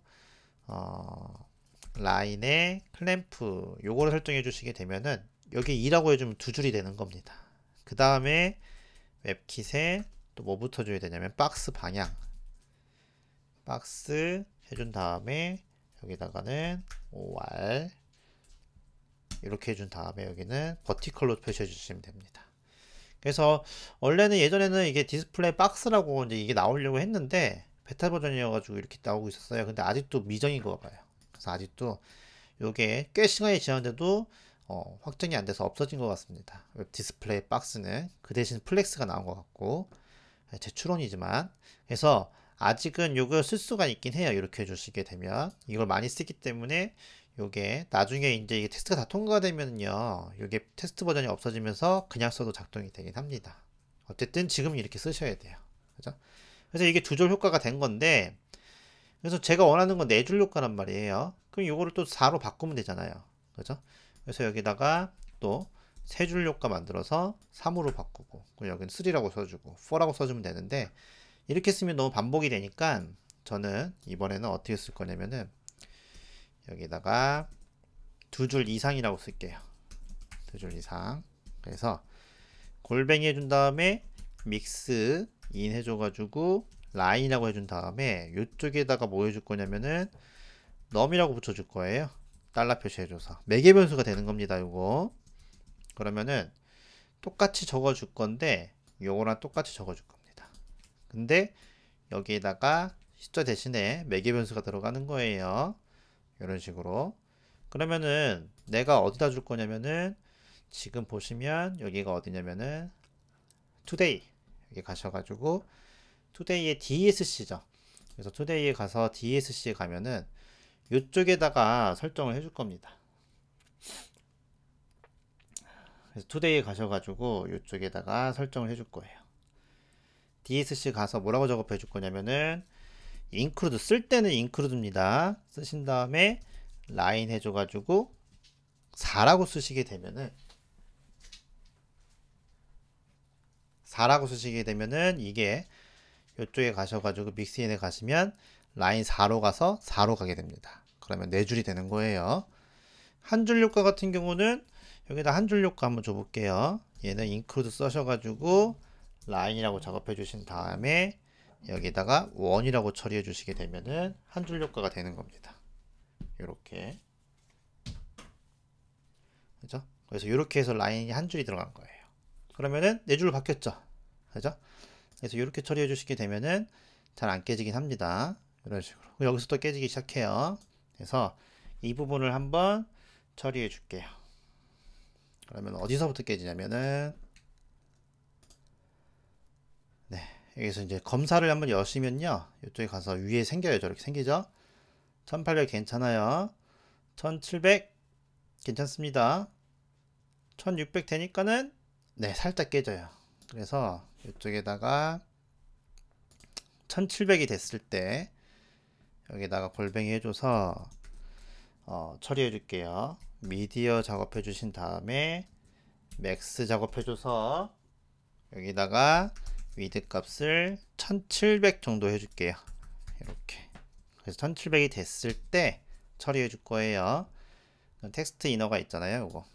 라인에 클램프 요거를 설정해 주시게 되면은 여기 2라고 해주면 두 줄이 되는 겁니다. 그 다음에 웹킷에 또 뭐 붙여줘야 되냐면 박스 방향, 박스 해준 다음에 여기다가는 OR 이렇게 해준 다음에 여기는 버티컬로 펼쳐주시면 됩니다. 그래서 원래는 예전에는 이게 디스플레이 박스라고 이제 이게 나오려고 했는데 베타 버전이어가지고 이렇게 나오고 있었어요. 근데 아직도 미정인 거 봐요. 그래서 아직도 요게 꽤 시간이 지났는데도 확정이 안 돼서 없어진 것 같습니다. 웹 디스플레이 박스는 그 대신 플렉스가 나온 것 같고, 제 추론이지만. 그래서 아직은 요거 쓸 수가 있긴 해요. 이렇게 해주시게 되면 이걸 많이 쓰기 때문에 요게 나중에 이제 이게 테스트가 다 통과되면요, 요게 테스트 버전이 없어지면서 그냥 써도 작동이 되긴 합니다. 어쨌든 지금 이렇게 쓰셔야 돼요. 그죠? 그래서 이게 두 줄 효과가 된 건데, 그래서 제가 원하는 건 네 줄 효과란 말이에요. 그럼 요거를 또 4로 바꾸면 되잖아요. 그죠? 그래서 여기다가 또 세 줄 효과 만들어서 3으로 바꾸고, 그리고 여기는 3라고 써주고 4라고 써주면 되는데, 이렇게 쓰면 너무 반복이 되니까 저는 이번에는 어떻게 쓸 거냐면은 여기다가 두 줄 이상이라고 쓸게요. 두 줄 이상. 그래서 골뱅이 해준 다음에 믹스 인 해줘가지고 라인이라고 해준 다음에 이쪽에다가 뭐 해줄 거냐면은 넘이라고 붙여줄 거예요. 달러 표시해줘서 매개 변수가 되는 겁니다. 요거 그러면은 똑같이 적어줄 건데 요거랑 똑같이 적어줄 겁니다. 근데 여기에다가 숫자 대신에 매개 변수가 들어가는 거예요. 이런 식으로. 그러면은 내가 어디다 줄 거냐면은 지금 보시면 여기가 어디냐면은 today 여기 가셔가지고 today의 DSC죠. 그래서 today에 가서 DSC에 가면은 이쪽에다가 설정을 해줄 겁니다. 그래서 today에 가셔가지고 이쪽에다가 설정을 해줄 거예요. DSC 가서 뭐라고 작업해 줄 거냐면은 include 쓸 때는 include입니다. 쓰신 다음에 라인 해줘가지고 4라고 쓰시게 되면은 이게 이쪽에 가셔가지고 믹스인에 가시면 라인 4로 가서 4로 가게 됩니다. 그러면 4줄이 되는 거예요. 한 줄 효과 같은 경우는 여기다 한 줄 효과 한번 줘볼게요. 얘는 include 써셔가지고 라인이라고 작업해 주신 다음에 여기다가 원이라고 처리해 주시게 되면은 한 줄 효과가 되는 겁니다. 요렇게. 그죠? 그래서 이렇게 해서 라인이 한 줄이 들어간 거예요. 그러면은 4줄로 바뀌었죠. 그죠? 그래서 이렇게 처리해 주시게 되면은 잘 안 깨지긴 합니다. 이런 식으로. 여기서 또 깨지기 시작해요. 그래서 이 부분을 한번 처리해 줄게요. 그러면 어디서부터 깨지냐면은 네, 여기서 이제 검사를 한번 여시면요. 이쪽에 가서 위에 생겨요. 저렇게 생기죠? 1800 괜찮아요. 1700 괜찮습니다. 1600 되니까는 네, 살짝 깨져요. 그래서 이쪽에다가 1700이 됐을 때 여기다가 골뱅이 해줘서 처리해 줄게요. 미디어 작업해 주신 다음에 맥스 작업해줘서 여기다가 위드 값을 1700 정도 해줄게요. 이렇게. 그래서 1700이 됐을 때 처리해 줄 거예요. 텍스트 이너가 있잖아요. 이거.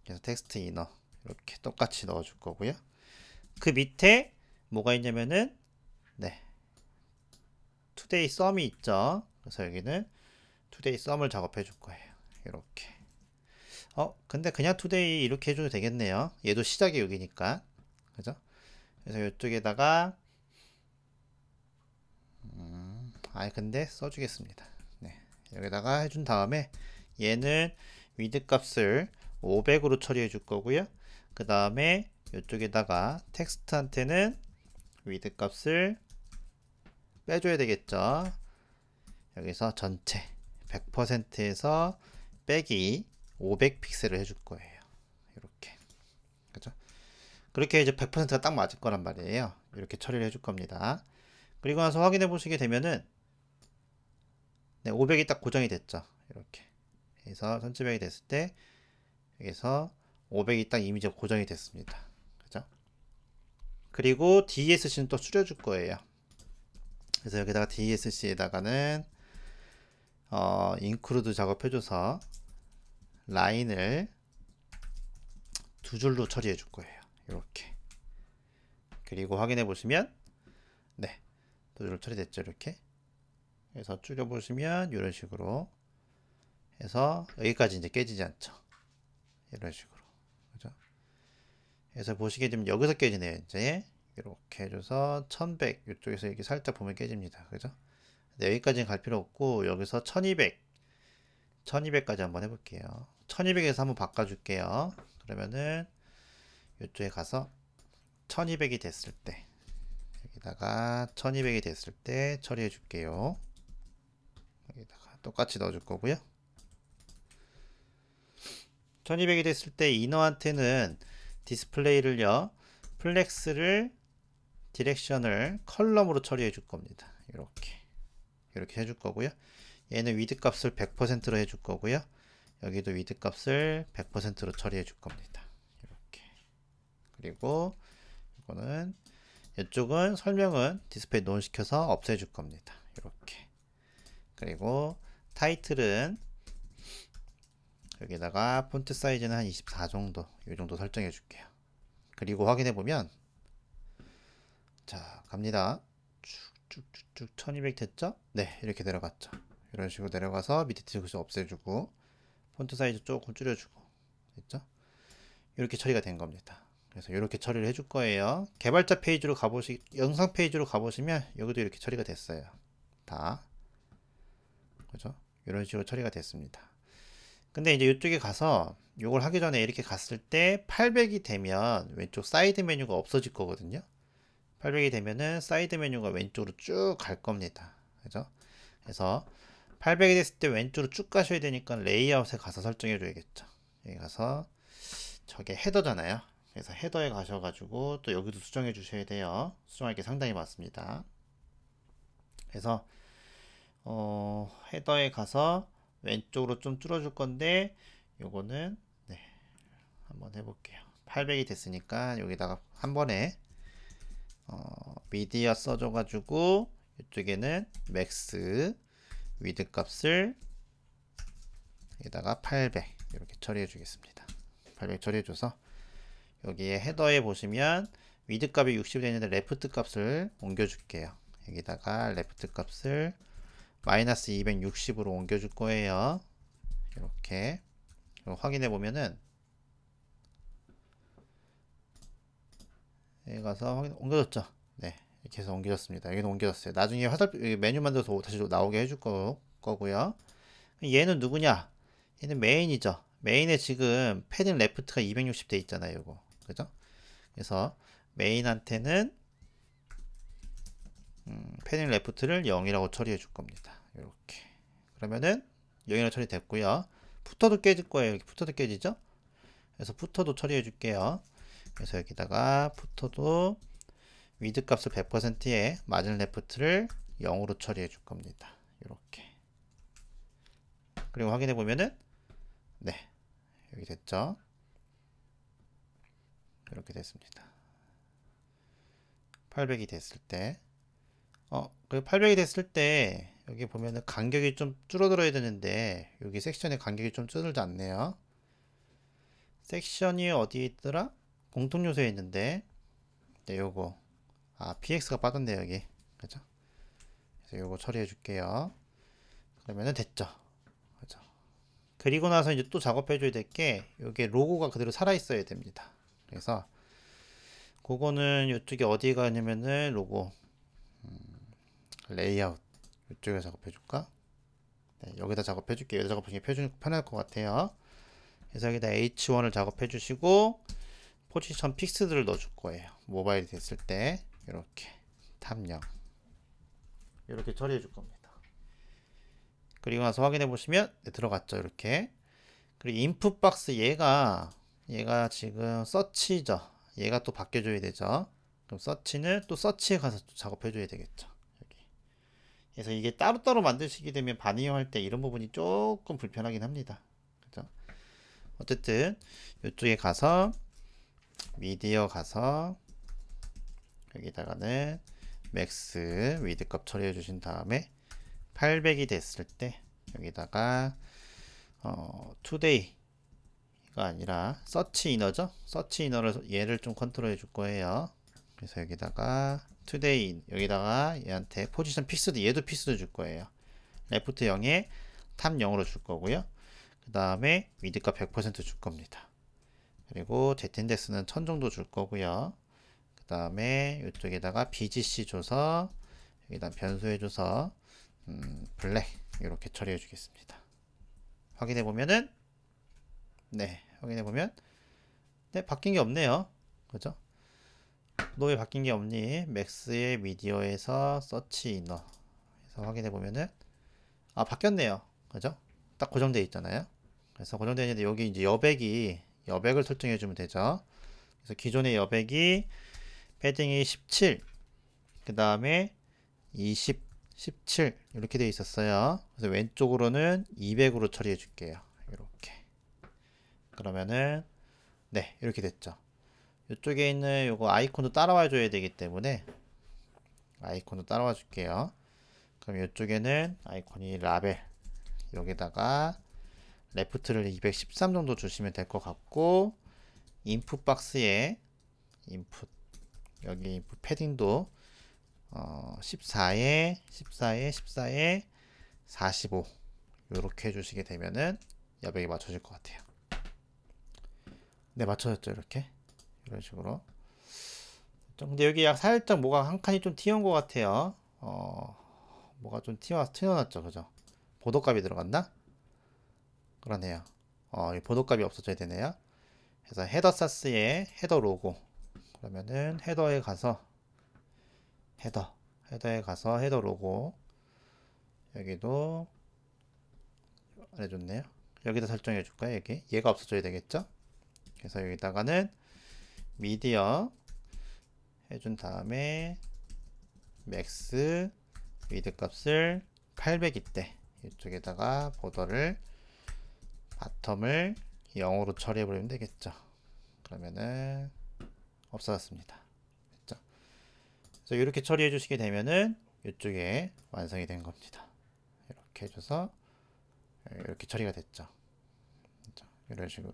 그래서 텍스트 이너 이렇게 똑같이 넣어 줄 거고요. 그 밑에 뭐가 있냐면은 네, today sum이 있죠. 그래서 여기는 today sum을 작업해 줄 거예요. 이렇게. 근데 그냥 today 이렇게 해줘도 되겠네요. 얘도 시작이 여기니까. 그죠? 그래서 이쪽에다가 근데 써주겠습니다. 네, 여기다가 해준 다음에 얘는 위드 값을 500으로 처리해 줄 거고요. 그 다음에 이쪽에다가 텍스트한테는 위드 값을 빼줘야 되겠죠. 여기서 전체 100%에서 빼기 500 픽셀을 해줄 거예요. 이렇게. 그죠? 그렇게 이제 100%가 딱 맞을 거란 말이에요. 이렇게 처리를 해줄 겁니다. 그리고 나서 확인해 보시게 되면은 네, 500이 딱 고정이 됐죠. 이렇게 해서 1700이 됐을 때 여기서 500이 딱 이미지가 고정이 됐습니다. 그죠? 그리고 DSC는 또 줄여줄 거예요. 그래서 여기다가 DSC에다가는 include 작업해줘서 라인을 2줄로 처리해 줄 거예요. 이렇게. 그리고 확인해 보시면 네, 2줄로 처리됐죠. 이렇게. 그래서 줄여 보시면 이런 식으로 해서 여기까지 이제 깨지지 않죠. 이런 식으로. 그죠? 그래서 보시게 되면 여기서 깨지네요. 이제 이렇게 해줘서 1100 이쪽에서 이렇게 살짝 보면 깨집니다. 그죠? 네, 여기까지는 갈 필요 없고 여기서 1200까지 한번 해볼게요. 1200에서 한번 바꿔줄게요. 그러면은 이쪽에 가서 1200이 됐을 때 여기다가 1200이 됐을 때 처리해 줄게요. 여기다가 똑같이 넣어줄 거고요. 1200이 됐을 때 이너한테는 디스플레이를요, 플렉스를 디렉션을 컬럼으로 처리해 줄 겁니다. 이렇게 해줄 거고요. 얘는 위드 값을 100%로 해줄 거고요. 여기도 위드 값을 100%로 처리해 줄 겁니다. 이렇게. 그리고 이거는 이쪽은 설명은 디스플레이 논 시켜서 없애 줄 겁니다. 이렇게. 그리고 타이틀은 여기다가 폰트 사이즈는 한 24 정도, 이 정도 설정해 줄게요. 그리고 확인해 보면 자, 갑니다. 쭉쭉쭉쭉 1200 됐죠? 네, 이렇게 내려갔죠. 이런 식으로 내려가서 밑에 글씨 없애주고 폰트 사이즈 조금 줄여주고 됐죠? 이렇게 처리가 된 겁니다. 그래서 이렇게 처리를 해줄 거예요. 개발자 페이지로 영상 페이지로 가보시면 여기도 이렇게 처리가 됐어요. 다 그죠? 이런 식으로 처리가 됐습니다. 근데 이제 이쪽에 가서 이걸 하기 전에 이렇게 갔을 때 800이 되면 왼쪽 사이드 메뉴가 없어질 거거든요. 800이 되면은 사이드 메뉴가 왼쪽으로 쭉 갈 겁니다. 그죠? 그래서 800이 됐을 때 왼쪽으로 쭉 가셔야 되니까 레이아웃에 가서 설정해 줘야겠죠. 여기 가서 저게 헤더잖아요. 그래서 헤더에 가셔가지고 또 여기도 수정해 주셔야 돼요. 수정할 게 상당히 많습니다. 그래서 헤더에 가서 왼쪽으로 좀 줄여줄 건데 요거는 네, 한번 해볼게요. 800이 됐으니까 여기다가 한 번에 미디어 써줘가지고 이쪽에는 맥스 위드 값을 여기다가 800 이렇게 처리해 주겠습니다. 800 처리해줘서 여기에 헤더에 보시면 위드 값이 60이 되는데 레프트 값을 옮겨줄게요. 여기다가 레프트 값을 마이너스 260으로 옮겨줄 거예요. 이렇게 확인해 보면은 여기 가서 옮겨졌죠. 네, 이렇게 해서 옮겨졌습니다. 여기는 옮겨졌어요. 나중에 메뉴 만들어서 다시 나오게 해줄 거고요. 얘는 누구냐? 얘는 메인이죠. 메인에 지금 패딩 레프트가 260 돼 있잖아요. 이거 그죠? 그래서 메인한테는 패딩 레프트를 0이라고 처리해 줄 겁니다. 이렇게 그러면은 0이라고 처리됐고요. 푸터도 깨질 거예요. 여기 푸터도 깨지죠? 그래서 푸터도 처리해 줄게요. 그래서 여기다가 푸터도 위드 값을 100%에 마진 레프트를 0으로 처리해 줄 겁니다. 이렇게 그리고 확인해 보면은 네, 여기 됐죠? 이렇게 됐습니다. 800이 됐을 때 그 800이 됐을 때 여기 보면은 간격이 좀 줄어들어야 되는데 여기 섹션의 간격이 좀 줄어들지 않네요. 섹션이 어디 있더라? 공통 요소에 있는데 네, 요거 px가 빠졌네 여기 그죠? 그래서 요거 처리해 줄게요. 그러면은 됐죠. 그죠? 그리고 나서 이제 또 작업해 줘야 될 게 여기 로고가 그대로 살아 있어야 됩니다. 그래서 그거는 이쪽에 어디 가냐면은 로고 레이아웃 이쪽에 작업해 줄까? 네, 여기다 작업해 줄게. 여기다 작업하는 게 편할 것 같아요. 그래서 여기다 H1을 작업해 주시고 포지션 픽스들을 넣어 줄 거예요. 모바일이 됐을 때 이렇게 탑0 이렇게 처리해 줄 겁니다. 그리고 나서 확인해 보시면 네, 들어갔죠. 이렇게. 그리고 인풋 박스 얘가 지금 서치죠. 얘가 또 바뀌어줘야 되죠. 그럼 서치는 또 서치에 가서 또 작업해 줘야 되겠죠. 여기. 그래서 이게 따로따로 만드시게 되면 반이용할 때 이런 부분이 조금 불편하긴 합니다. 그죠? 어쨌든 이쪽에 가서 미디어 가서 여기다가는 맥스 위드 값 처리해 주신 다음에 800이 됐을 때 여기다가 투데이가 아니라 서치 이너죠. 서치 이너를 얘를 좀 컨트롤 해줄 거예요. 그래서 여기다가 투데이 여기다가 얘한테 포지션 픽스드 얘도 픽스드 줄 거예요. 레프트 0에 탑 0으로 줄 거고요. 그 다음에 위드 값 100% 줄 겁니다. 그리고 z인덱스는 1000 정도 줄 거고요. 그 다음에 이쪽에다가 bgc 줘서 여기다 변수해 줘서 블랙 이렇게 처리해 주겠습니다. 확인해 보면은 네, 확인해 보면 네, 바뀐 게 없네요. 그죠? 너 왜 바뀐 게 없니? 맥스의 미디어에서 서치 이너 해서 확인해 보면은 바뀌었네요. 그죠? 딱 고정되어 있잖아요. 그래서 고정되어 있는데 여기 이제 여백을 설정해 주면 되죠. 그래서 기존의 여백이 패딩이 17, 그 다음에 20, 17 이렇게 되어 있었어요. 그래서 왼쪽으로는 200으로 처리해 줄게요. 이렇게. 그러면은 네, 이렇게 됐죠. 이쪽에 있는 요거 아이콘도 따라와 줘야 되기 때문에 아이콘도 따라와 줄게요. 그럼 이쪽에는 아이콘이 라벨 여기다가 레프트를 213 정도 주시면 될 것 같고 인풋 박스에 인풋 여기 인풋 패딩도 14에 45 이렇게 해주시게 되면은 여백이 맞춰질 것 같아요. 네, 맞춰졌죠. 이렇게 이런 식으로. 근데 여기 약 살짝 뭐가 한 칸이 좀 튀어온 것 같아요. 뭐가 좀 튀어났죠, 그죠? 보도값이 들어갔나? 그러네요. 이 보도값이 없어져야 되네요. 그래서 헤더 사스에 헤더 로고. 그러면은 헤더에 가서 헤더에 가서 헤더 로고. 여기도 안 해줬네요. 여기다 설정해 줄까요? 여기 얘가 없어져야 되겠죠? 그래서 여기다가는 미디어 해준 다음에 맥스 위드 값을 800일 때 이쪽에다가 보더를 바텀을 0으로 처리해 버리면 되겠죠. 그러면은 없어졌습니다. 됐죠? 그래서 이렇게 처리해 주시게 되면은 이쪽에 완성이 된 겁니다. 이렇게 해줘서 이렇게 처리가 됐죠. 이런 식으로.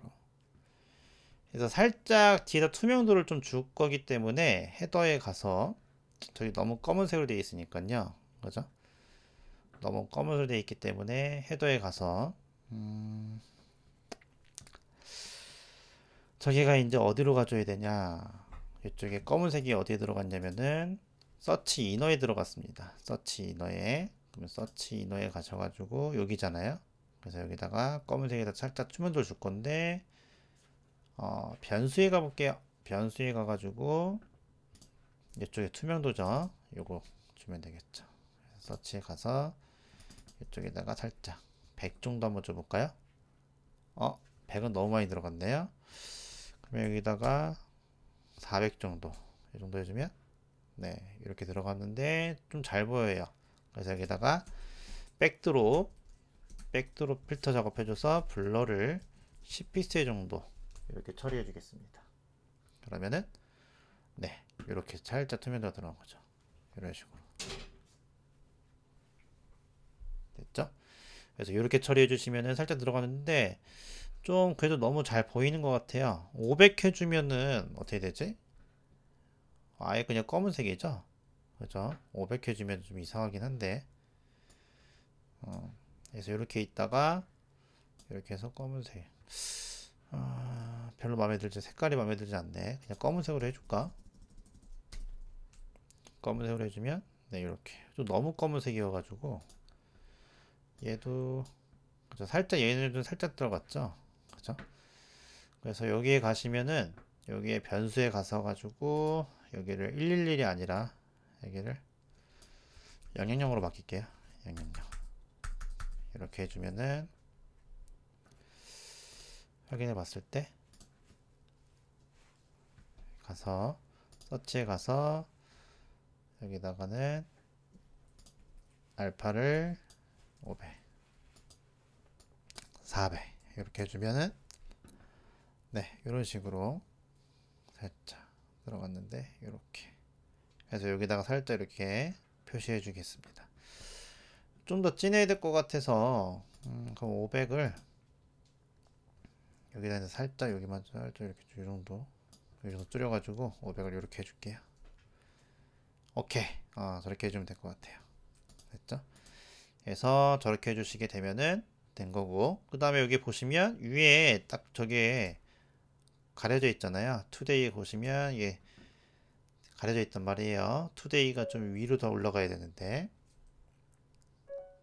그래서 살짝 뒤에다 투명도를 좀 줄 거기 때문에 헤더에 가서 저기 너무 검은색으로 되어 있으니까요. 그죠? 너무 검은색으로 되어 있기 때문에 헤더에 가서 저기가 이제 어디로 가줘야 되냐. 이쪽에 검은색이 어디에 들어갔냐면은 서치 이너에 들어갔습니다. 서치 이너에. 그러면 서치 이너에 가셔가지고 여기잖아요. 그래서 여기다가 검은색에다 살짝 투명도를 줄 건데 변수에 가볼게요. 변수에 가가지고 이쪽에 투명도죠. 요거 주면 되겠죠. 서치에 가서 이쪽에다가 살짝 100 정도 한번 줘볼까요? 100은 너무 많이 들어갔네요. 그러면 여기다가 400 정도, 이 정도 해주면 네, 이렇게 들어갔는데 좀 잘 보여요. 그래서 여기다가 백드롭 필터 작업해줘서 블러를 10피스 정도 이렇게 처리해 주겠습니다. 그러면은 네, 이렇게 살짝 투명도가 들어간 거죠. 이런 식으로 됐죠? 그래서 이렇게 처리해 주시면은 살짝 들어가는데 좀 그래도 너무 잘 보이는 것 같아요. 500 해주면은 어떻게 되지? 아예 그냥 검은색이죠? 그죠? 500 해주면 좀 이상하긴 한데 그래서 이렇게 있다가 이렇게 해서 검은색 별로 마음에 들지, 색깔이 마음에 들지 않네. 그냥 검은색으로 해줄까? 검은색으로 해주면 네, 이렇게 좀 너무 검은색이어가지고 얘도 그죠? 살짝 얘는 좀 살짝 들어갔죠? 그죠? 그래서 여기에 가시면은 여기에 변수에 가서 가지고 여기를 111이 아니라 여기를 000으로 바뀔게요. 000 이렇게 해주면은 확인해 봤을 때 가서 서치에 가서 여기다가는 알파를 500 400 이렇게 해주면은 네, 이런 식으로 살짝 들어갔는데 이렇게 그래서 여기다가 살짝 이렇게 표시해 주겠습니다. 좀 더 진해야 될 것 같아서 그럼 500을 여기다 이제 살짝 여기만 살짝 이렇게 이 정도 줄여가지고 500을 이렇게 해줄게요. 오케이. 저렇게 해주면 될 것 같아요. 됐죠? 그래서 저렇게 해주시게 되면은 된 거고, 그 다음에 여기 보시면 위에 딱 저게 가려져 있잖아요. 투데이 보시면 이게 가려져 있단 말이에요. 투데이가 좀 위로 더 올라가야 되는데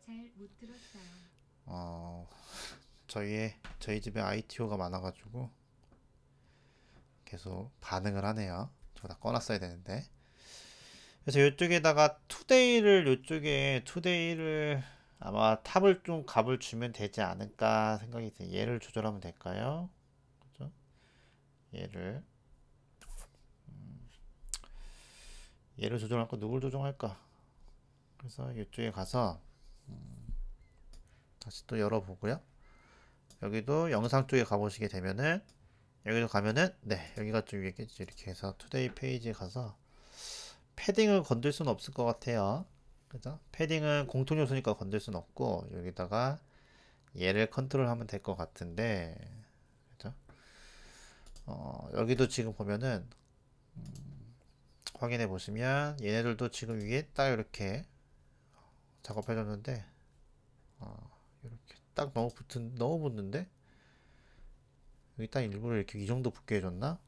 잘 못 들었어요. 저희 집에 ITO가 많아가지고 계속 반응을 하네요. 저거 다 꺼놨어야 되는데. 그래서 이쪽에다가 투데이를 아마 탑을 좀 값을 주면 되지 않을까 생각이 드네요. 얘를 조절하면 될까요? 그죠? 얘를 조절할까? 누굴 조정할까? 그래서 이쪽에 가서 다시 또 열어보고요. 여기도 영상 쪽에 가보시게 되면은 여기도 가면은 네, 여기가 좀 위에겠죠. 이렇게 해서 투데이 페이지에 가서 패딩을 건들 수는 없을 것 같아요. 그죠? 패딩은 공통 요소니까 건들 수는 없고 여기다가 얘를 컨트롤하면 될 것 같은데 그죠? 여기도 지금 보면은 확인해 보시면 얘네들도 지금 위에 딱 이렇게 작업해 줬는데 이렇게 딱 너무 붙는데 여기 딱 일부러 이렇게 이 정도 붙게 해줬나?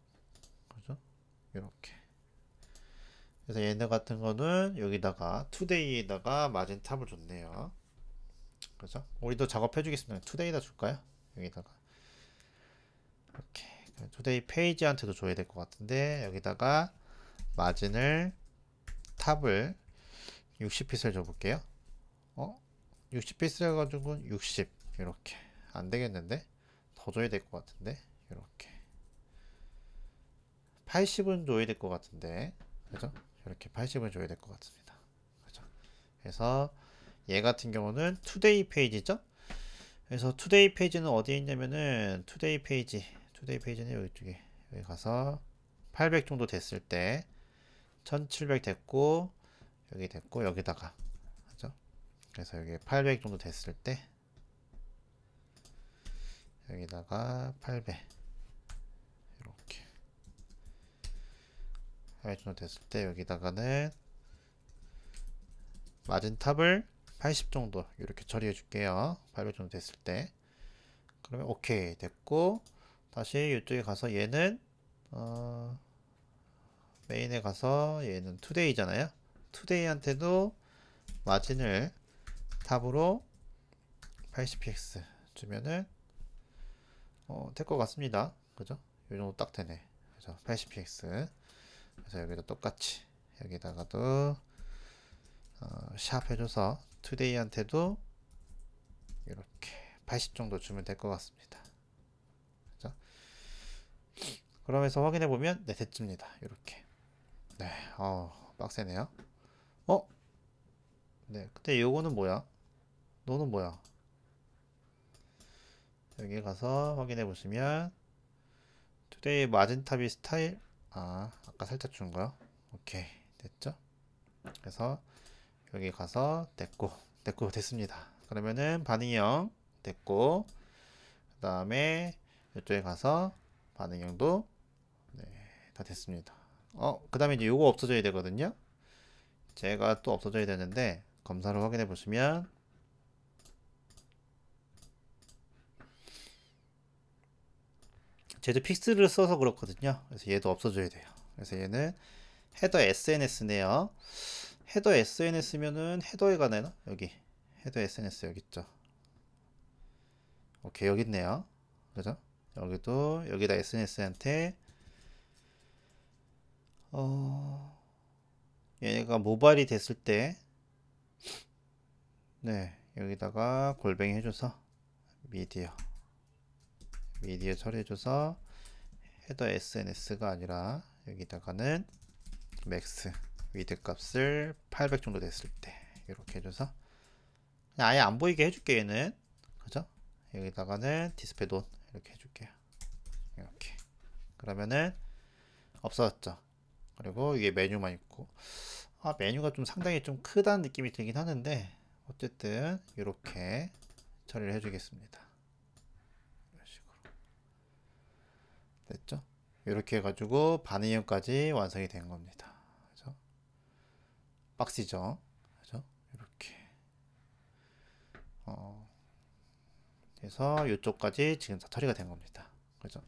그죠? 이렇게. 그래서 얘네 같은 거는 여기다가 투데이에다가 마진 탑을 줬네요. 그죠? 우리도 작업해 주겠습니다. 투데이다 줄까요? 여기다가 이렇게 투데이 페이지한테도 줘야 될 것 같은데 여기다가 마진을 탑을 60핏을 줘볼게요. 60핏을 해가지고 60 이렇게 안 되겠는데 더 줘야 될 것 같은데 이렇게 80은 줘야 될 것 같은데 그죠? 이렇게 80은 줘야 될 것 같습니다. 그죠? 그래서 얘 같은 경우는 투데이 페이지죠? 그래서 투데이 페이지는 어디에 있냐면은 투데이 페이지는 여기 쪽에 여기 가서 800 정도 됐을 때 1700 됐고 여기 됐고 여기다가 그죠? 그래서 여기 800 정도 됐을 때 여기다가 800 이렇게 800 정도 됐을 때 여기다가는 마진 탑을 80 정도 이렇게 처리해 줄게요. 800 정도 됐을 때 그러면 오케이 됐고 다시 이쪽에 가서 얘는 메인에 가서 얘는 투데이잖아요. 투데이한테도 마진을 탑으로 80px 주면은 될 것 같습니다. 그죠? 이 정도 딱 되네. 그죠? 80px. 그래서 여기도 똑같이 여기다가도 샵 해줘서 투데이한테도 이렇게 80 정도 주면 될 것 같습니다. 그죠? 그러면서 확인해 보면 네 됐습니다. 이렇게. 네, 빡세네요. 네, 근데 요거는 뭐야? 너는 뭐야? 여기 가서 확인해 보시면 투데이 마진탑이 스타일 아까 살짝 준 거요. 오케이 됐죠? 그래서 여기 가서 됐고 됐습니다. 그러면은 반응이 0 됐고 그 다음에 이쪽에 가서 반응형도 네, 다 됐습니다. 그 다음에 이제 요거 없어져야 되거든요. 제가 또 없어져야 되는데 검사를 확인해 보시면 쟤도 픽스를 써서 그렇거든요. 그래서 얘도 없어져야 돼요. 그래서 얘는 헤더 SNS네요. 헤더 SNS면은 헤더에 가네요. 여기 헤더 SNS 여기 있죠. 오케이 여기 있네요. 그죠? 여기도 여기다 SNS한테 얘가 모바일이 됐을 때 네, 여기다가 골뱅이 해줘서 미디어 처리해줘서 헤더 SNS가 아니라 여기다가는 맥스 위드 값을 800 정도 됐을 때 이렇게 해줘서 그냥 아예 안 보이게 해줄게 얘는. 그죠? 여기다가는 디스플레이 돈 이렇게 해줄게요. 이렇게 그러면은 없어졌죠. 그리고 위에 메뉴만 있고 메뉴가 좀 상당히 좀 크다는 느낌이 들긴 하는데 어쨌든 이렇게 처리를 해주겠습니다. 이런 식으로 됐죠? 이렇게 해가지고 반응형까지 완성이 된 겁니다. 그죠? 빡시죠? 그죠? 이렇게 그래서 이쪽까지 지금 다 처리가 된 겁니다. 그죠?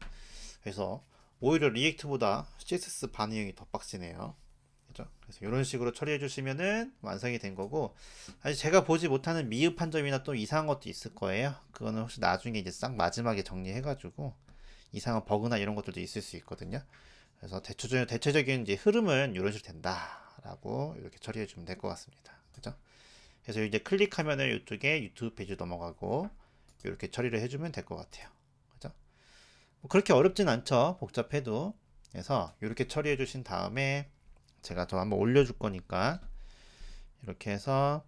그래서 오히려 리액트보다 CSS 반응형이 더 빡시네요. 그죠? 그래서 이런 식으로 처리해 주시면은 완성이 된 거고, 아직 제가 보지 못하는 미흡한 점이나 또 이상한 것도 있을 거예요. 그거는 혹시 나중에 이제 싹 마지막에 정리해 가지고 이상한 버그나 이런 것들도 있을 수 있거든요. 그래서 대체적인 이제 흐름은 이런 식으로 된다라고 이렇게 처리해 주면 될 것 같습니다. 그죠? 그래서 이제 클릭하면은 이쪽에 유튜브 페이지 넘어가고 이렇게 처리를 해주면 될 것 같아요. 그죠? 뭐 그렇게 어렵진 않죠. 복잡해도. 그래서 이렇게 처리해 주신 다음에 제가 더 한번 올려줄 거니까 이렇게 해서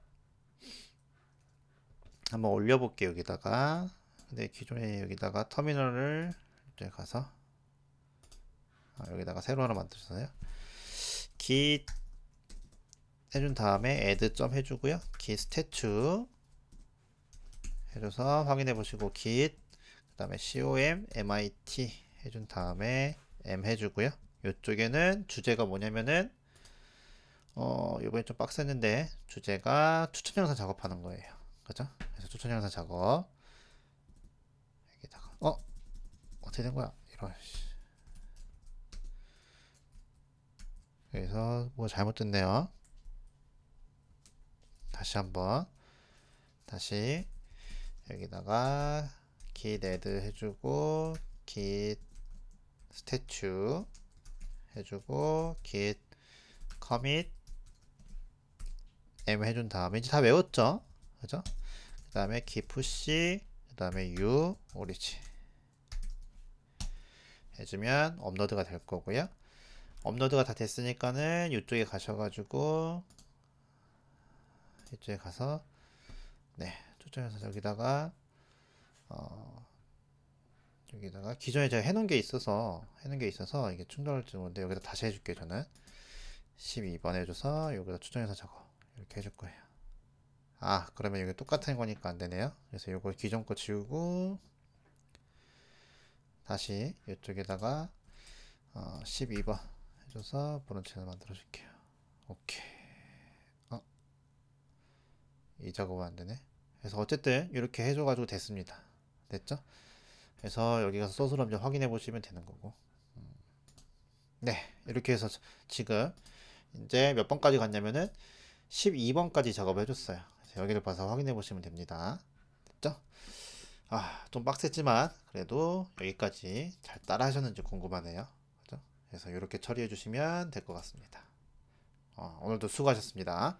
한번 올려볼게요. 여기다가. 근데 기존에 여기다가 터미널을 이제 가서 여기다가 새로 하나 만들어서요. git 해준 다음에 add 점 해주고요. git 스태츄 해줘서 확인해 보시고 git 그 다음에 com mit 해준 다음에 m 해주고요. 이쪽에는 주제가 뭐냐면은 이번에 좀 빡셌는데 주제가 추천 영상 작업하는 거예요. 그죠? 그래서 추천 영상 작업 여기다가 어떻게 된 거야? 이런 씨. 그래서 뭐 잘못됐네요. 다시 한번 다시 여기다가 git add 해주고 git 스태츄 해주고 git commit m 해준 다음에 이제 다 외웠죠? 그죠? 그 다음에 git push 그 다음에 u 오리지 해주면 업로드가 될 거고요. 업로드가 다 됐으니까는 이쪽에 가셔가지고 이쪽에 가서 네 초점해서 여기다가 여기다가 기존에 제가 해놓은 게 있어서 이게 충돌할지 모르는데 여기다 다시 해줄게요. 저는 12번 해줘서 여기다 추정해서 작업 이렇게 해줄 거예요. 그러면 여기 똑같은 거니까 안 되네요. 그래서 이거 기존 거 지우고 다시 이쪽에다가 12번 해줘서 브런치를 만들어 줄게요. 오케이. 이 작업은 안 되네. 그래서 어쨌든 이렇게 해줘가지고 됐습니다. 됐죠? 그래서 여기 가서 소스를 한번 확인해 보시면 되는 거고. 네, 이렇게 해서 지금 이제 몇 번까지 갔냐면은 12번까지 작업을 해줬어요. 그래서 여기를 봐서 확인해 보시면 됩니다. 됐죠? 좀 빡셌지만 그래도 여기까지 잘 따라 하셨는지 궁금하네요. 그죠? 그래서 이렇게 처리해 주시면 될 것 같습니다. 오늘도 수고하셨습니다.